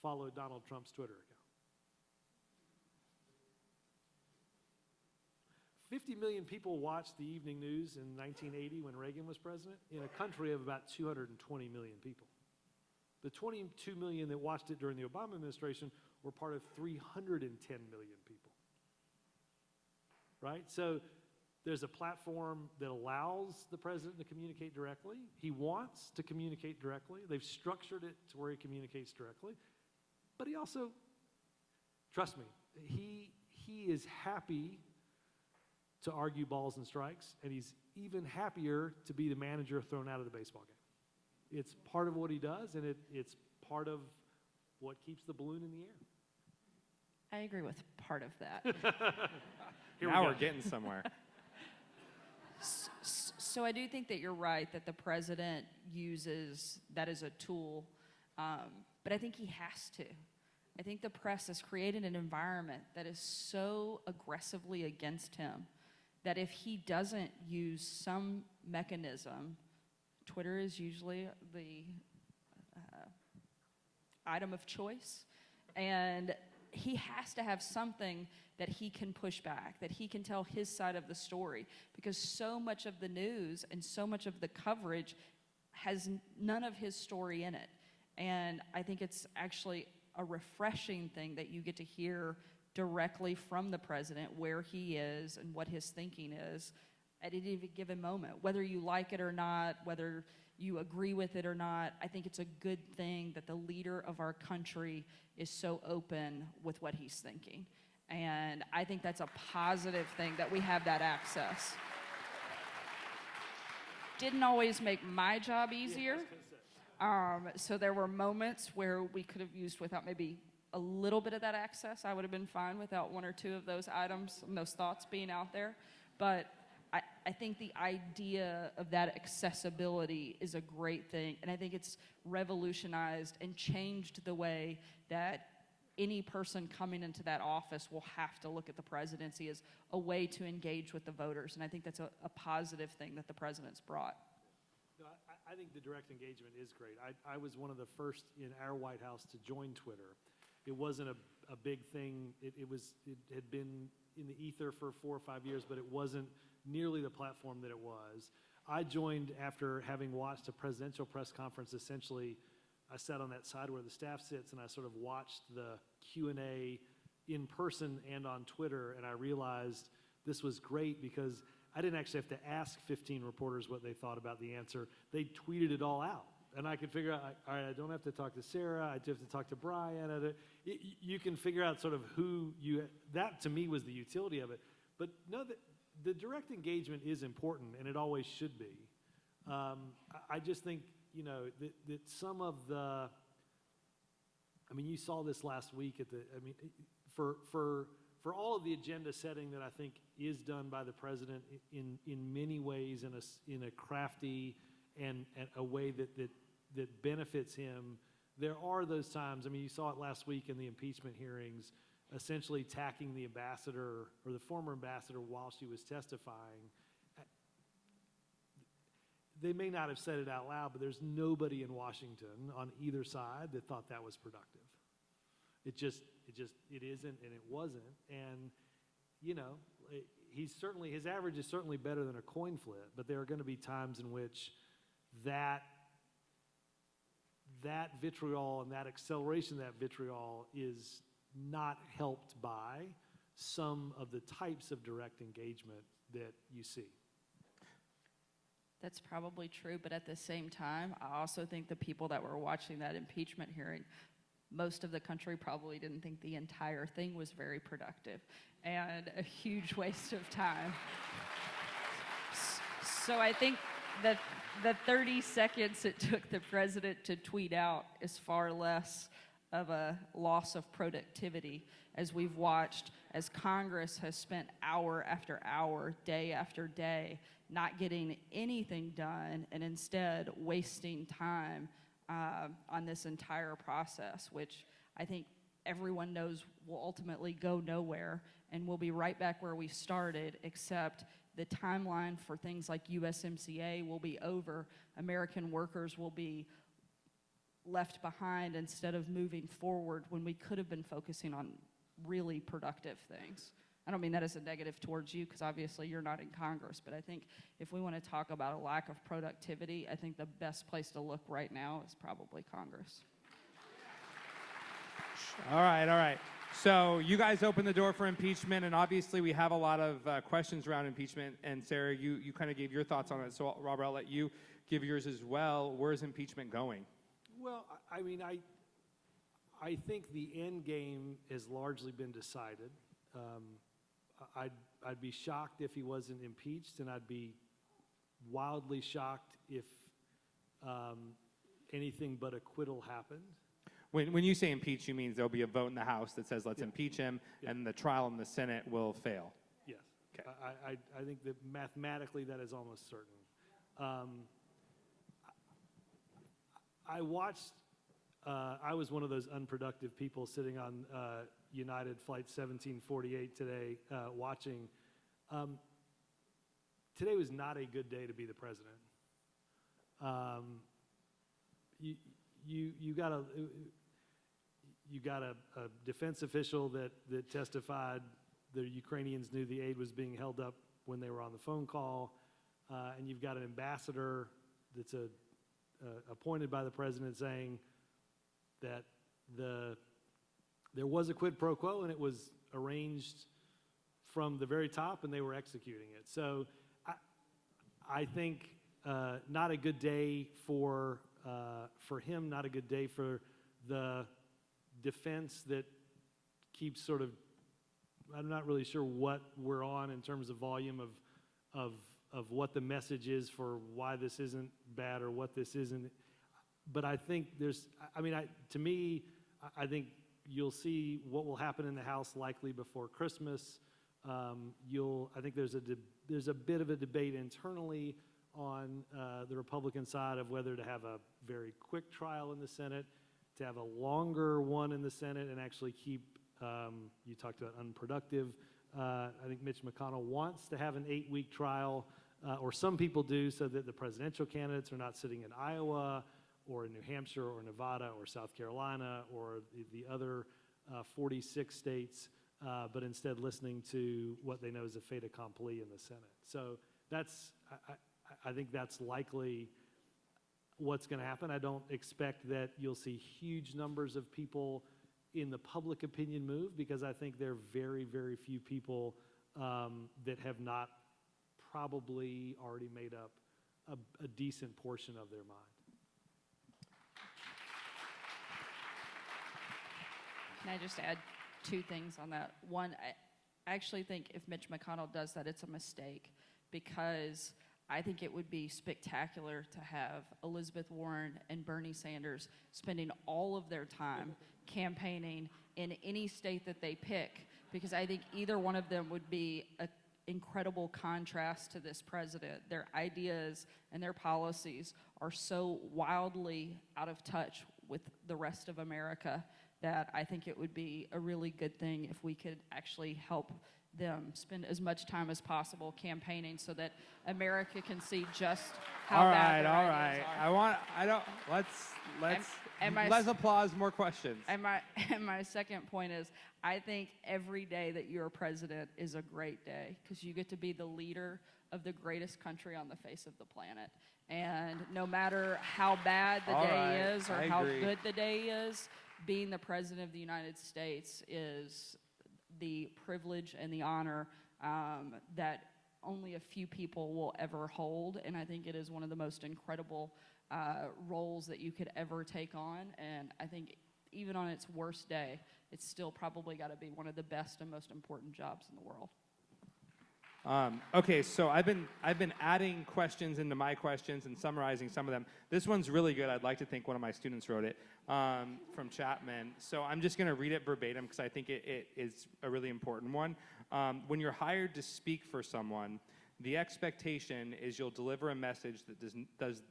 followed Donald Trump's Twitter account. 50 million people watched the evening news in 1980 when Reagan was president in a country of about 220 million people. The 22 million that watched it during the Obama administration were part of 310 million people. Right? So there's a platform that allows the president to communicate directly. He wants to communicate directly. They've structured it to where he communicates directly. But he also, trust me, he is happy to argue balls and strikes, and he's even happier to be the manager thrown out of the baseball game. It's part of what he does, and it's part of what keeps the balloon in the air. I agree with part of that. Now we're getting somewhere. So I do think that you're right, that the president uses that as a tool, but I think he has to. I think the press has created an environment that is so aggressively against him that if he doesn't use some mechanism, Twitter is usually the item of choice, and he has to have something that he can push back, that he can tell his side of the story, because so much of the news and so much of the coverage has none of his story in it. And I think it's actually a refreshing thing that you get to hear directly from the president where he is and what his thinking is at any given moment, whether you like it or not, whether you agree with it or not. I think it's a good thing that the leader of our country is so open with what he's thinking. And I think that's a positive thing that we have that access. Didn't always make my job easier. So there were moments where we could have used without maybe a little bit of that access. I would have been fine without 1 or 2 of those items and those thoughts being out there. But I think the idea of that accessibility is a great thing. And I think it's revolutionized and changed the way that any person coming into that office will have to look at the presidency as a way to engage with the voters. And I think that's a positive thing that the president's brought. No, I think the direct engagement is great. I was one of the first in our White House to join Twitter. It wasn't a big thing. It had been in the ether for 4 or 5 years, but it wasn't nearly the platform that it was. I joined after having watched a presidential press conference. Essentially, I sat on that side where the staff sits, and I sort of watched the Q&A in person and on Twitter, and I realized this was great because I didn't actually have to ask 15 reporters what they thought about the answer. They tweeted it all out. And I could figure out, all right, I don't have to talk to Sarah, I do have to talk to Brian. You can figure out sort of who you, that to me was the utility of it. But no, the direct engagement is important, and it always should be. I just think, you know, that some of the, I mean, you saw this last week at the, I mean, for all of the agenda setting that I think is done by the president in many ways in a crafty and a way that benefits him, there are those times, I mean, you saw it last week in the impeachment hearings, essentially attacking the ambassador or the former ambassador while she was testifying. They may not have said it out loud, but there's nobody in Washington on either side that thought that was productive. It isn't, and it wasn't. And, you know, his average is certainly better than a coin flip, but there are going to be times in which that vitriol and that acceleration of that vitriol is not helped by some of the types of direct engagement that you see. That's probably true, but at the same time, I also think the people that were watching that impeachment hearing, most of the country probably didn't think the entire thing was very productive and a huge waste of time. So I think that the 30 seconds it took the president to tweet out is far less of a loss of productivity as we've watched as Congress has spent hour after hour, day after day, not getting anything done and instead wasting time on this entire process, which I think everyone knows will ultimately go nowhere and we'll be right back where we started, except the timeline for things like USMCA will be over. American workers will be left behind instead of moving forward when we could have been focusing on really productive things. I don't mean that as a negative towards you, because obviously you're not in Congress, but I think if we want to talk about a lack of productivity, I think the best place to look right now is probably Congress. All right. So you guys opened the door for impeachment, and obviously we have a lot of questions around impeachment. And Sarah, you kind of gave your thoughts on it. So Robert, I'll let you give yours as well. Where's impeachment going? Well, I mean, I think the end game has largely been decided. I'd be shocked if he wasn't impeached, and I'd be wildly shocked if anything but acquittal happened. When you say impeach, you mean there'll be a vote in the House that says let's impeach him, and the trial in the Senate will fail. Yes. Okay. I think that mathematically that is almost certain. I watched, I was one of those unproductive people sitting on United Flight 1748 today watching. Today was not a good day to be the president. You got a defense official that testified the Ukrainians knew the aid was being held up when they were on the phone call, and you've got an ambassador that's appointed by the president saying that there was a quid pro quo and it was arranged from the very top and they were executing it. So I think not a good day for him, not a good day for the defense that keeps sort of, I'm not really sure what we're on in terms of volume of what the message is for why this isn't bad or what this isn't. But I think to me, I think you'll see what will happen in the House likely before Christmas. I think there's a bit of a debate internally on the Republican side of whether to have a very quick trial in the Senate, to have a longer one in the Senate, and actually keep, you talked about unproductive. I think Mitch McConnell wants to have an 8-week trial, or some people do, so that the presidential candidates are not sitting in Iowa or in New Hampshire or Nevada or South Carolina or the other 46 states. but instead listening to what they know is a fait accompli in the Senate. So I think that's likely what's going to happen. I don't expect that you'll see huge numbers of people in the public opinion move, because I think there are very, very few people that have not probably already made up a decent portion of their mind. Can I just add two things on that? One, I actually think if Mitch McConnell does that, it's a mistake, because I think it would be spectacular to have Elizabeth Warren and Bernie Sanders spending all of their time campaigning in any state that they pick, because I think either one of them would be an incredible contrast to this president. Their ideas and their policies are so wildly out of touch with the rest of America that I think it would be a really good thing if we could actually help them spend as much time as possible campaigning so that America can see just how bad their ideas are. Let's applause more questions. And my second point is, I think every day that you're president is a great day, because you get to be the leader of the greatest country on the face of the planet. And no matter how bad the day is or how good the day is, being the president of the United States is the privilege and the honor that only a few people will ever hold. And I think it is one of the most incredible roles that you could ever take on. And I think even on its worst day, it's still probably got to be one of the best and most important jobs in the world. Okay, so I've been adding questions into my questions and summarizing some of them. This one's really good. I'd like to think one of my students wrote it from Chapman. So I'm just going to read it verbatim because I think it is a really important one. When you're hired to speak for someone, the expectation is you'll deliver a message that does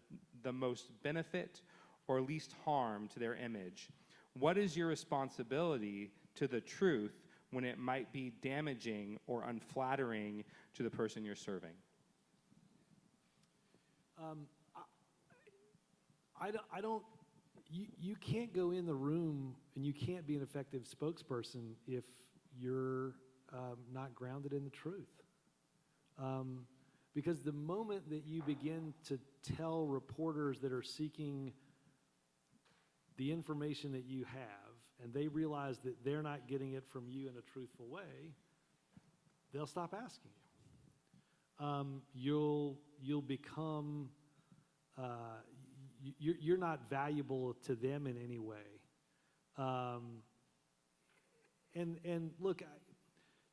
the most benefit or least harm to their image. What is your responsibility to the truth when it might be damaging or unflattering to the person you're serving? You can't go in the room and you can't be an effective spokesperson if you're not grounded in the truth. Because the moment that you begin to tell reporters that are seeking the information that you have, and they realize that they're not getting it from you in a truthful way, they'll stop asking you. You'll become, you're not valuable to them in any way. And look,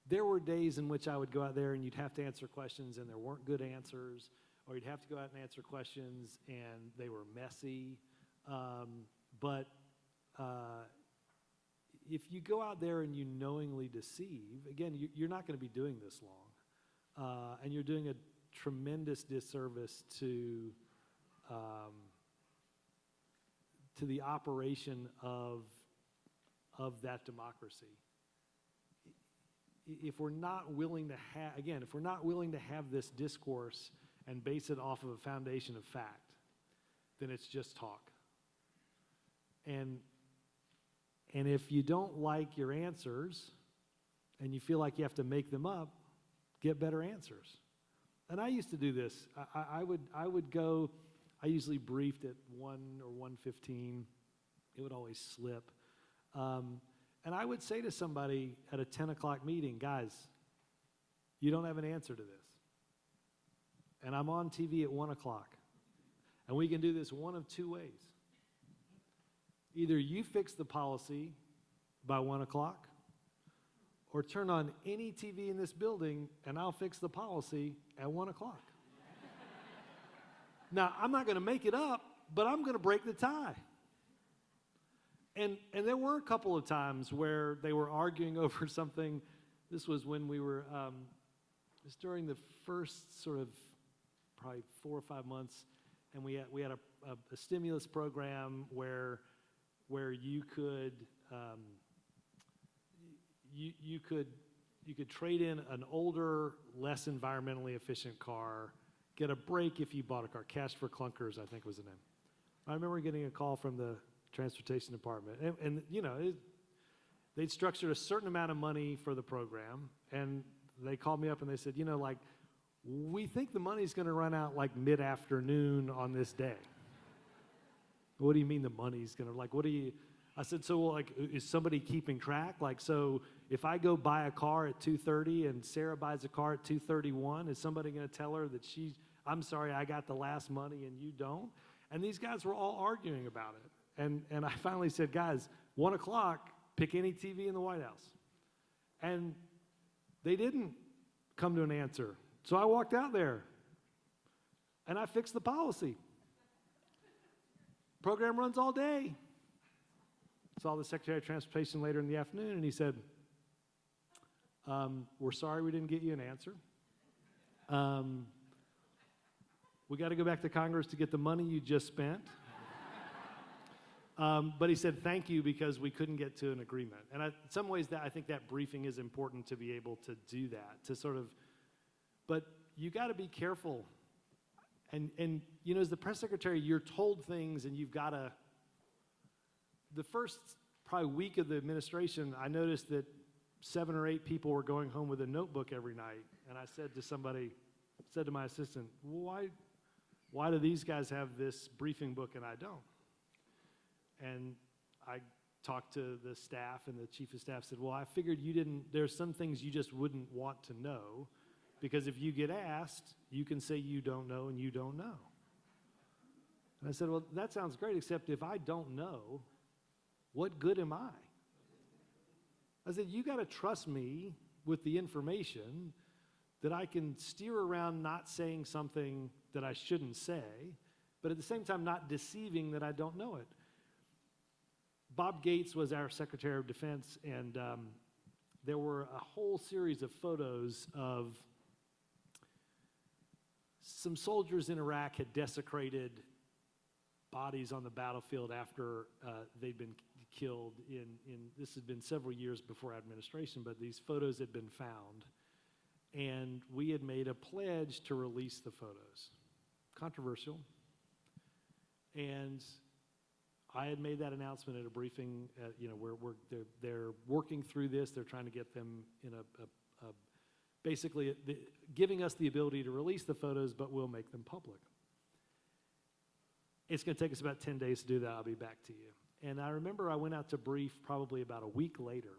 there were days in which I would go out there and you'd have to answer questions and there weren't good answers, or you'd have to go out and answer questions and they were messy. But if you go out there and you knowingly deceive, again, you're not going to be doing this long. And you're doing a tremendous disservice to the operation of that democracy. If we're not willing to if we're not willing to have this discourse and base it off of a foundation of fact, then it's just talk. And if you don't like your answers and you feel like you have to make them up, get better answers. And I used to do this. I would go, I usually briefed at 1 or 1:15. It would always slip. And I would say to somebody at a 10 o'clock meeting, guys, you don't have an answer to this. And I'm on TV at 1 o'clock. And we can do this one of two ways. Either you fix the policy by 1 o'clock, or turn on any TV in this building and I'll fix the policy at 1 o'clock. Now, I'm not going to make it up, but I'm going to break the tie. And there were a couple of times where they were arguing over something. This was when we were, it was during the first sort of probably 4 or 5 months, and we had a stimulus program where you could you could trade in an older, less environmentally efficient car, get a break if you bought a car. Cash for Clunkers, I think was the name. I remember getting a call from the transportation department, and you know, they'd structured a certain amount of money for the program, and they called me up and they said, like, we think the money's going to run out like mid-afternoon on this day. What do you mean the money's going to, like, what do you, I said, so, well, like, is somebody keeping track? Like, so if I go buy a car at 2:30 and Sarah buys a car at 2:31, is somebody going to tell her that I'm sorry, I got the last money and you don't? And these guys were all arguing about it. And I finally said, guys, 1 o'clock, pick any TV in the White House. And they didn't come to an answer. So I walked out there and I fixed the policy. Program runs all day. Saw the Secretary of Transportation later in the afternoon, and he said, we're sorry we didn't get you an answer. We got to go back to Congress to get the money you just spent. But he said, thank you, because we couldn't get to an agreement. And in some ways, I think that briefing is important to be able to do that, to sort of, but you got to be careful. And as the press secretary, you're told things, and you've got to, the first probably week of the administration, I noticed that 7 or 8 people were going home with a notebook every night. And I said to my assistant, why do these guys have this briefing book and I don't? And I talked to the staff, and the chief of staff said, well, I figured there's some things you just wouldn't want to know, because if you get asked, you can say you don't know and you don't know. And I said, well, that sounds great, except if I don't know, what good am I? I said, you got to trust me with the information that I can steer around not saying something that I shouldn't say, but at the same time not deceiving that I don't know it. Bob Gates was our Secretary of Defense, and there were a whole series of photos of some soldiers in Iraq had desecrated bodies on the battlefield after they'd been killed this had been several years before our administration, but these photos had been found. And we had made a pledge to release the photos. Controversial. And I had made that announcement at a briefing, they're working through this. They're trying to get them in basically giving us the ability to release the photos, but we'll make them public. It's going to take us about 10 days to do that. I'll be back to you. And I remember I went out to brief probably about a week later.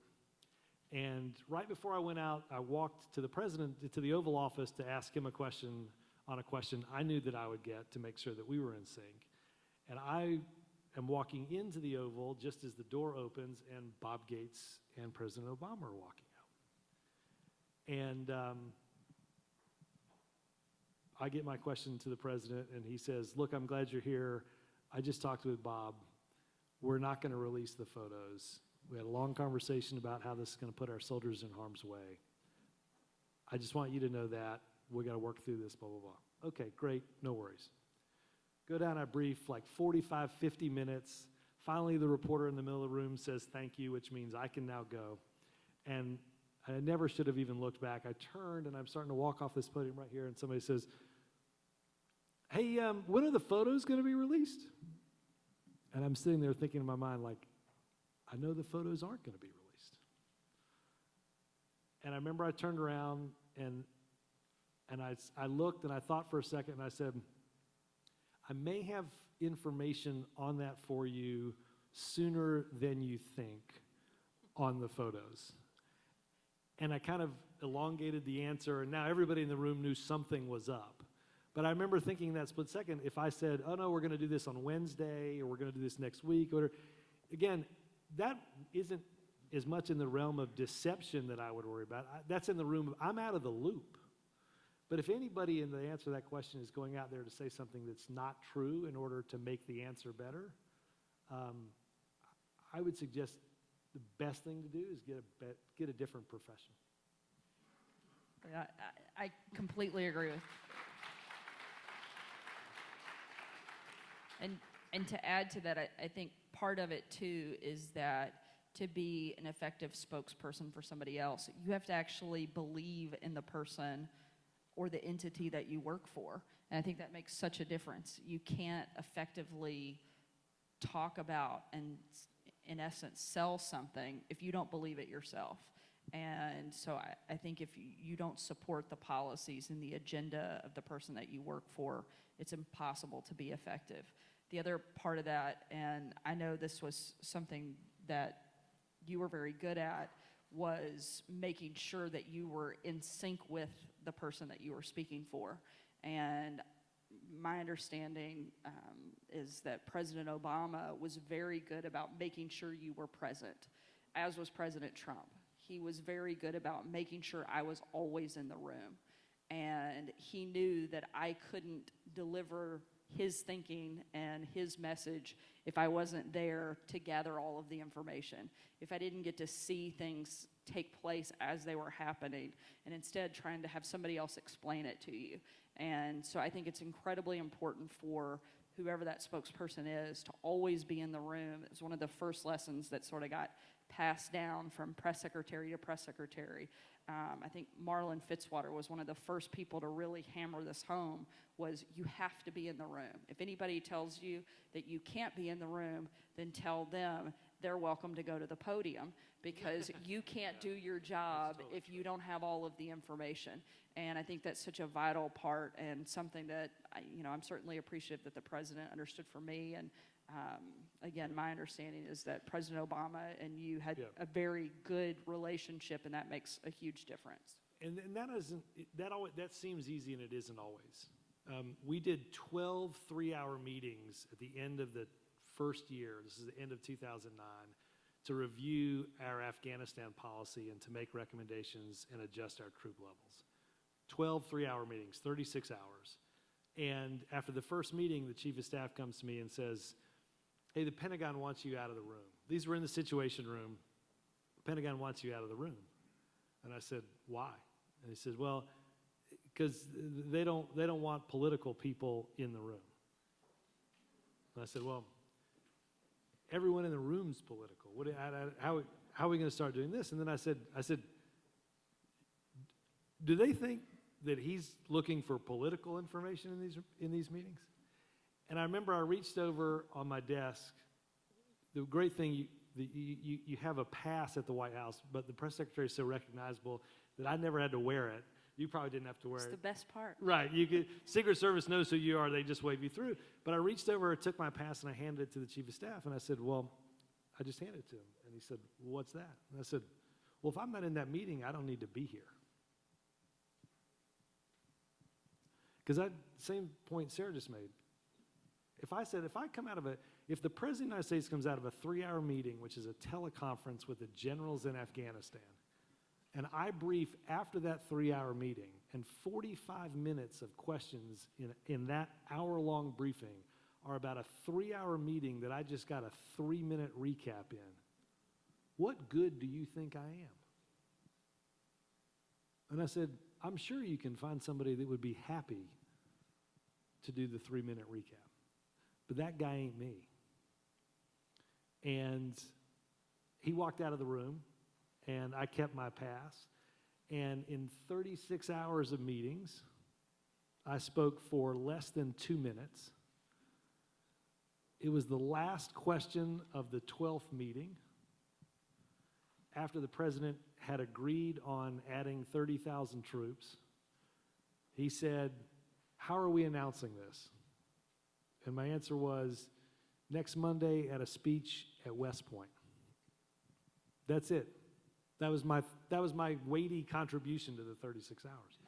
And right before I went out, I walked to the president, to the Oval Office, to ask him a question I knew that I would get to make sure that we were in sync. And I am walking into the Oval just as the door opens, and Bob Gates and President Obama are walking out. And I get my question to the president, and he says, look, I'm glad you're here. I just talked with Bob. We're not going to release the photos. We had a long conversation about how this is going to put our soldiers in harm's way. I just want you to know that. We got to work through this, blah, blah, blah. Okay, great, no worries. Go down, I brief like 45, 50 minutes. Finally, the reporter in the middle of the room says thank you, which means I can now go. And I never should have even looked back. I turned, and I'm starting to walk off this podium right here, and somebody says, hey, when are the photos going to be released? And I'm sitting there thinking in my mind, like, I know the photos aren't going to be released. And I remember I turned around, and I looked, and I thought for a second, and I said, I may have information on that for you sooner than you think on the photos. And I kind of elongated the answer, and now everybody in the room knew something was up. But I remember thinking that split second, if I said, oh no, we're going to do this on Wednesday, or we're going to do this next week, or again, that isn't as much in the realm of deception that I would worry about. That's in the room of, I'm out of the loop. But if anybody in the answer to that question is going out there to say something that's not true in order to make the answer better, I would suggest the best thing to do is get a different profession. I completely agree with. And to add to that, I think part of it too is that to be an effective spokesperson for somebody else, you have to actually believe in the person or the entity that you work for. And I think that makes such a difference. You can't effectively talk about in essence, sell something if you don't believe it yourself. And so I think if you don't support the policies and the agenda of the person that you work for, it's impossible to be effective. The other part of that, and I know this was something that you were very good at, was making sure that you were in sync with the person that you were speaking for. And my understanding is that President Obama was very good about making sure you were present, as was President Trump. He was very good about making sure I was always in the room. And he knew that I couldn't deliver his thinking and his message if I wasn't there to gather all of the information, if I didn't get to see things take place as they were happening, and instead trying to have somebody else explain it to you. And so I think it's incredibly important for whoever that spokesperson is to always be in the room. It was one of the first lessons that sort of got passed down from press secretary to press secretary. I think Marlon Fitzwater was one of the first people to really hammer this home, was you have to be in the room. If anybody tells you that you can't be in the room, then tell them they're welcome to go to the podium, because you can't do your job if you don't have all of the information. And I think that's such a vital part, and something that I'm certainly appreciative that the president understood for me. And again, my understanding is that President Obama and you had a very good relationship, and that makes a huge difference. And that seems easy, and it isn't always. We did 12 3-hour meetings at the end of the first year, this is the end of 2009, to review our Afghanistan policy and to make recommendations and adjust our troop levels. 12 3-hour meetings, 36 hours. And after the first meeting, the chief of staff comes to me and says, hey, the Pentagon wants you out of the room. These were in the Situation Room. The Pentagon wants you out of the room. And I said, why? And he said, well, because they don't want political people in the room. And I said, well, everyone in the room's political. How are we going to start doing this? And then I said, do they think that he's looking for political information in these meetings? And I remember I reached over on my desk. The great thing, you have a pass at the White House, but the press secretary is so recognizable that I never had to wear it. You probably didn't have to wear it. It's the best part. Right. Secret Service knows who you are. They just wave you through. But I reached over, took my pass, and I handed it to the chief of staff. And I said, well, I just handed it to him. And he said, well, what's that? And I said, well, if I'm not in that meeting, I don't need to be here. Because that same point Sarah just made. If the President of the United States comes out of a 3-hour meeting, which is a teleconference with the generals in Afghanistan, and I brief after that 3-hour meeting, and 45 minutes of questions in that hour-long briefing are about a 3-hour meeting that I just got a 3-minute recap in, what good do you think I am? And I said, I'm sure you can find somebody that would be happy to do the 3-minute recap. But that guy ain't me. And he walked out of the room, and I kept my pass. And in 36 hours of meetings, I spoke for less than 2 minutes. It was the last question of the 12th meeting. After the president had agreed on adding 30,000 troops, he said, how are we announcing this? And my answer was, next Monday at a speech at West Point. That's it. That was my weighty contribution to the 36 hours.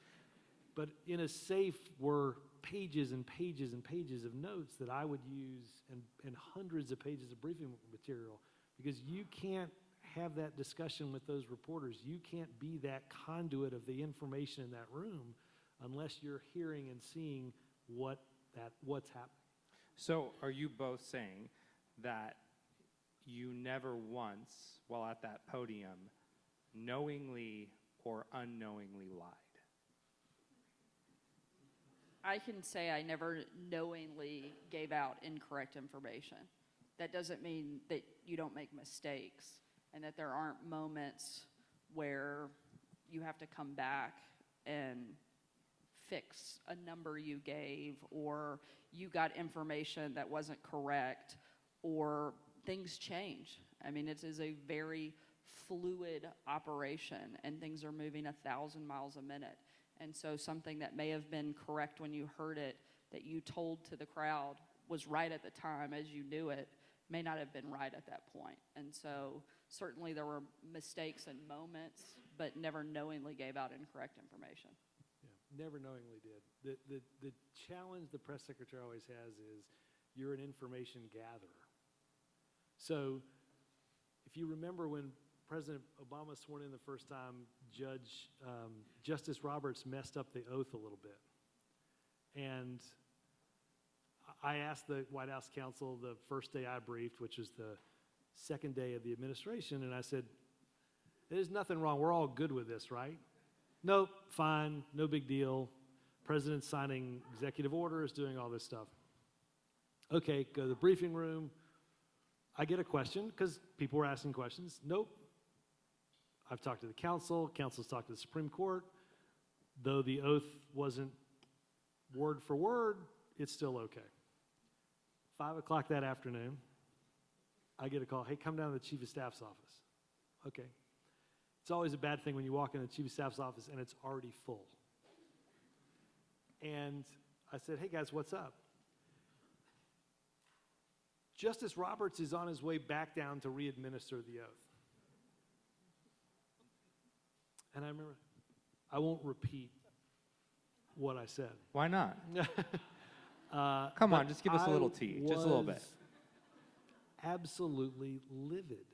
But in a safe were pages and pages and pages of notes that I would use, and hundreds of pages of briefing material, because you can't have that discussion with those reporters. You can't be that conduit of the information in that room unless you're hearing and seeing what's happening. So are you both saying that you never once, while at that podium, knowingly or unknowingly lied? I can say I never knowingly gave out incorrect information. That doesn't mean that you don't make mistakes and that there aren't moments where you have to come back and fix a number you gave, or you got information that wasn't correct, or things change. I mean, it is a very fluid operation, and things are moving 1,000 miles a minute. And so something that may have been correct when you heard it, that you told to the crowd was right at the time as you knew it, may not have been right at that point. And so certainly there were mistakes and moments, but never knowingly gave out incorrect information. Yeah, never knowingly did. The challenge the press secretary always has is you're an information gatherer. So if you remember when President Obama sworn in the first time, Justice Roberts messed up the oath a little bit. And I asked the White House counsel the first day I briefed, which was the second day of the administration, and I said, there's nothing wrong. We're all good with this, right? Nope, fine, no big deal. President's signing executive orders, doing all this stuff. Okay, go to the briefing room. I get a question because people were asking questions. Nope. I've talked to the counsel. Counsel's talked to the Supreme Court. Though the oath wasn't word for word, it's still okay. 5 o'clock that afternoon, I get a call. Hey, come down to the Chief of Staff's office. Okay. It's always a bad thing when you walk in the Chief of Staff's office and it's already full. And I said, hey guys, what's up? Justice Roberts is on his way back down to re-administer the oath. And I remember, I won't repeat what I said. Why not? Come on, just give us a little tea, just a little bit. Absolutely livid.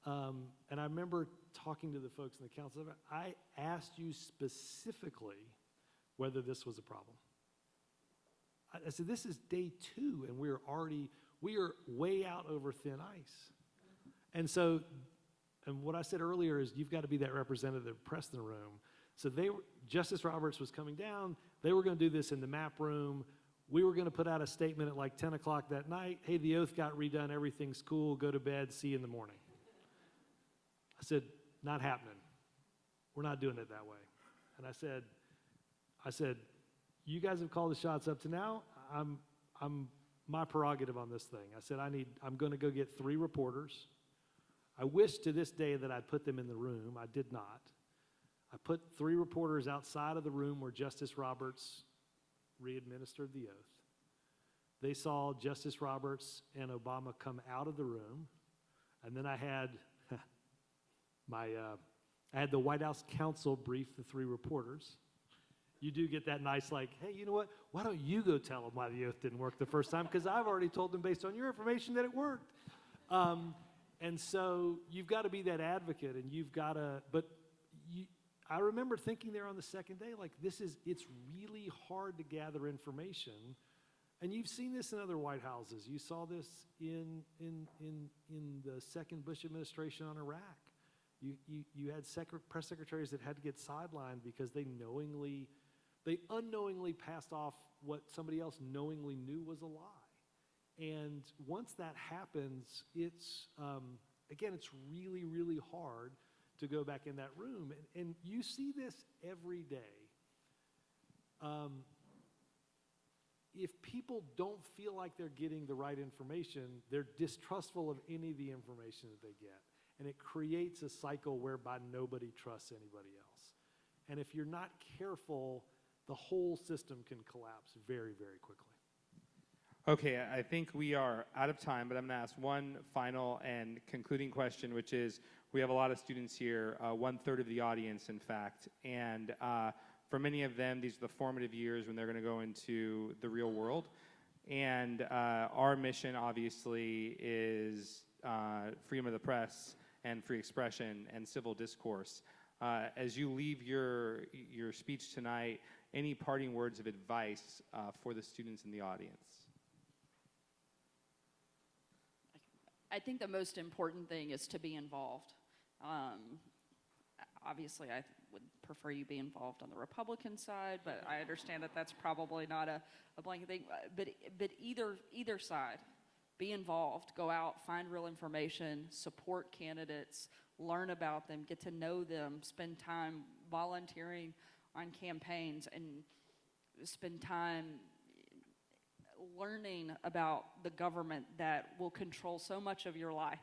And I remember talking to the folks in the council. I asked you specifically whether this was a problem. I said, this is day 2, and we are way out over thin ice. And so, and what I said earlier is you've got to be that representative press in the room. So Justice Roberts was coming down. They were going to do this in the map room. We were going to put out a statement at like 10 o'clock that night. Hey, the oath got redone. Everything's cool. Go to bed. See you in the morning. I said, not happening. We're not doing it that way. And I said, you guys have called the shots up to now. I'm my prerogative on this thing. I said, I'm going to go get 3 reporters. I wish to this day that I'd put them in the room. I did not. I put 3 reporters outside of the room where Justice Roberts re-administered the oath. They saw Justice Roberts and Obama come out of the room, and then I had I had the White House counsel brief the 3 reporters. You do get that nice, like, hey, you know what? Why don't you go tell them why the oath didn't work the first time? Because I've already told them based on your information that it worked. And so you've got to be that advocate, and you've got to, I remember thinking there on the second day, like, it's really hard to gather information. And you've seen this in other White Houses. You saw this in the second Bush administration on Iraq. You had press secretaries that had to get sidelined because they unknowingly passed off what somebody else knowingly knew was a lie. And once that happens, it's really, really hard to go back in that room. And you see this every day. If people don't feel like they're getting the right information, they're distrustful of any of the information that they get. And it creates a cycle whereby nobody trusts anybody else. And if you're not careful, the whole system can collapse very, very quickly. Okay, I think we are out of time, but I'm going to ask one final and concluding question, which is, we have a lot of students here, 1/3 of the audience, in fact, and for many of them, these are the formative years when they're going to go into the real world. And our mission, obviously, is freedom of the press and free expression and civil discourse. As you leave your speech tonight, any parting words of advice for the students in the audience? I think the most important thing is to be involved. Obviously, I would prefer you be involved on the Republican side, but I understand that that's probably not a blanket thing. But either side, be involved. Go out, find real information, support candidates, learn about them, get to know them, spend time volunteering on campaigns, and spend time learning about the government that will control so much of your life.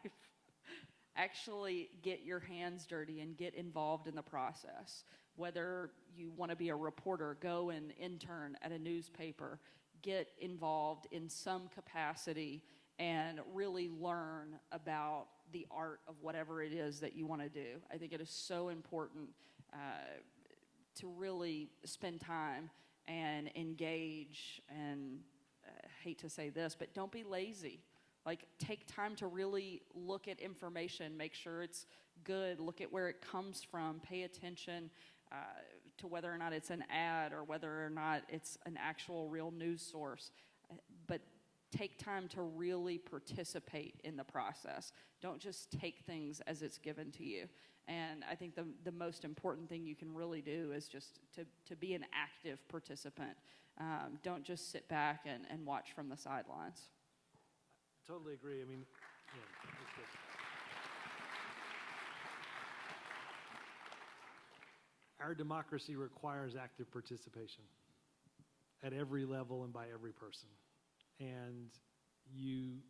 actually get your hands dirty and get involved in the process. Whether you want to be a reporter, go and intern at a newspaper, get involved in some capacity and really learn about the art of whatever it is that you want to do. I think it is so important to really spend time and engage, and hate to say this, but don't be lazy. Like, take time to really look at information, make sure it's good, look at where it comes from, pay attention to whether or not it's an ad or whether or not it's an actual real news source. But take time to really participate in the process. Don't just take things as it's given to you. And I think the most important thing you can really do is just to be an active participant. Don't just sit back and watch from the sidelines. Totally agree. I mean, yeah, that's good. Our democracy requires active participation at every level and by every person. And you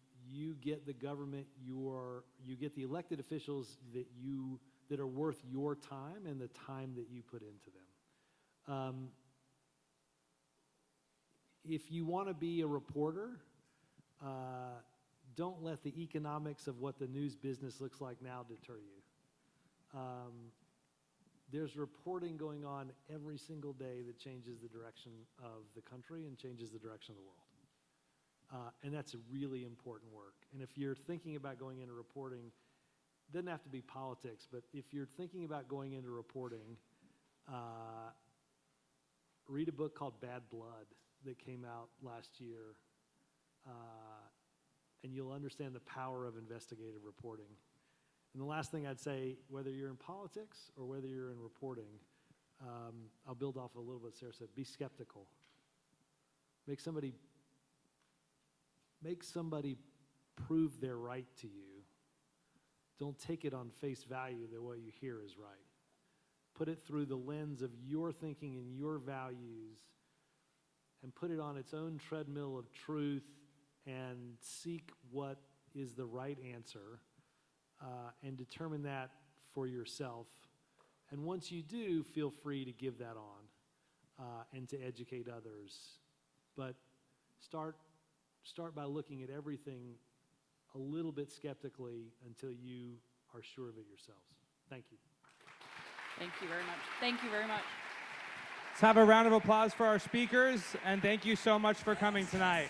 get the government, you get the elected officials that are worth your time and the time that you put into them. If you want to be a reporter, don't let the economics of what the news business looks like now deter you. There's reporting going on every single day that changes the direction of the country and changes the direction of the world. And that's really important work. And if you're thinking about going into reporting, it doesn't have to be politics, but if you're thinking about going into reporting, read a book called Bad Blood that came out last year, and you'll understand the power of investigative reporting. And the last thing I'd say, whether you're in politics or whether you're in reporting, I'll build off a little bit Sarah said, be skeptical. Make somebody prove they're right to you. Don't take it on face value that what you hear is right. Put it through the lens of your thinking and your values, and put it on its own treadmill of truth and seek what is the right answer, and determine that for yourself. And once you do, feel free to give that on and to educate others. But start by looking at everything a little bit skeptically until you are sure of it yourselves. Thank you. Thank you very much. Thank you very much. Let's have a round of applause for our speakers, and thank you so much for coming tonight.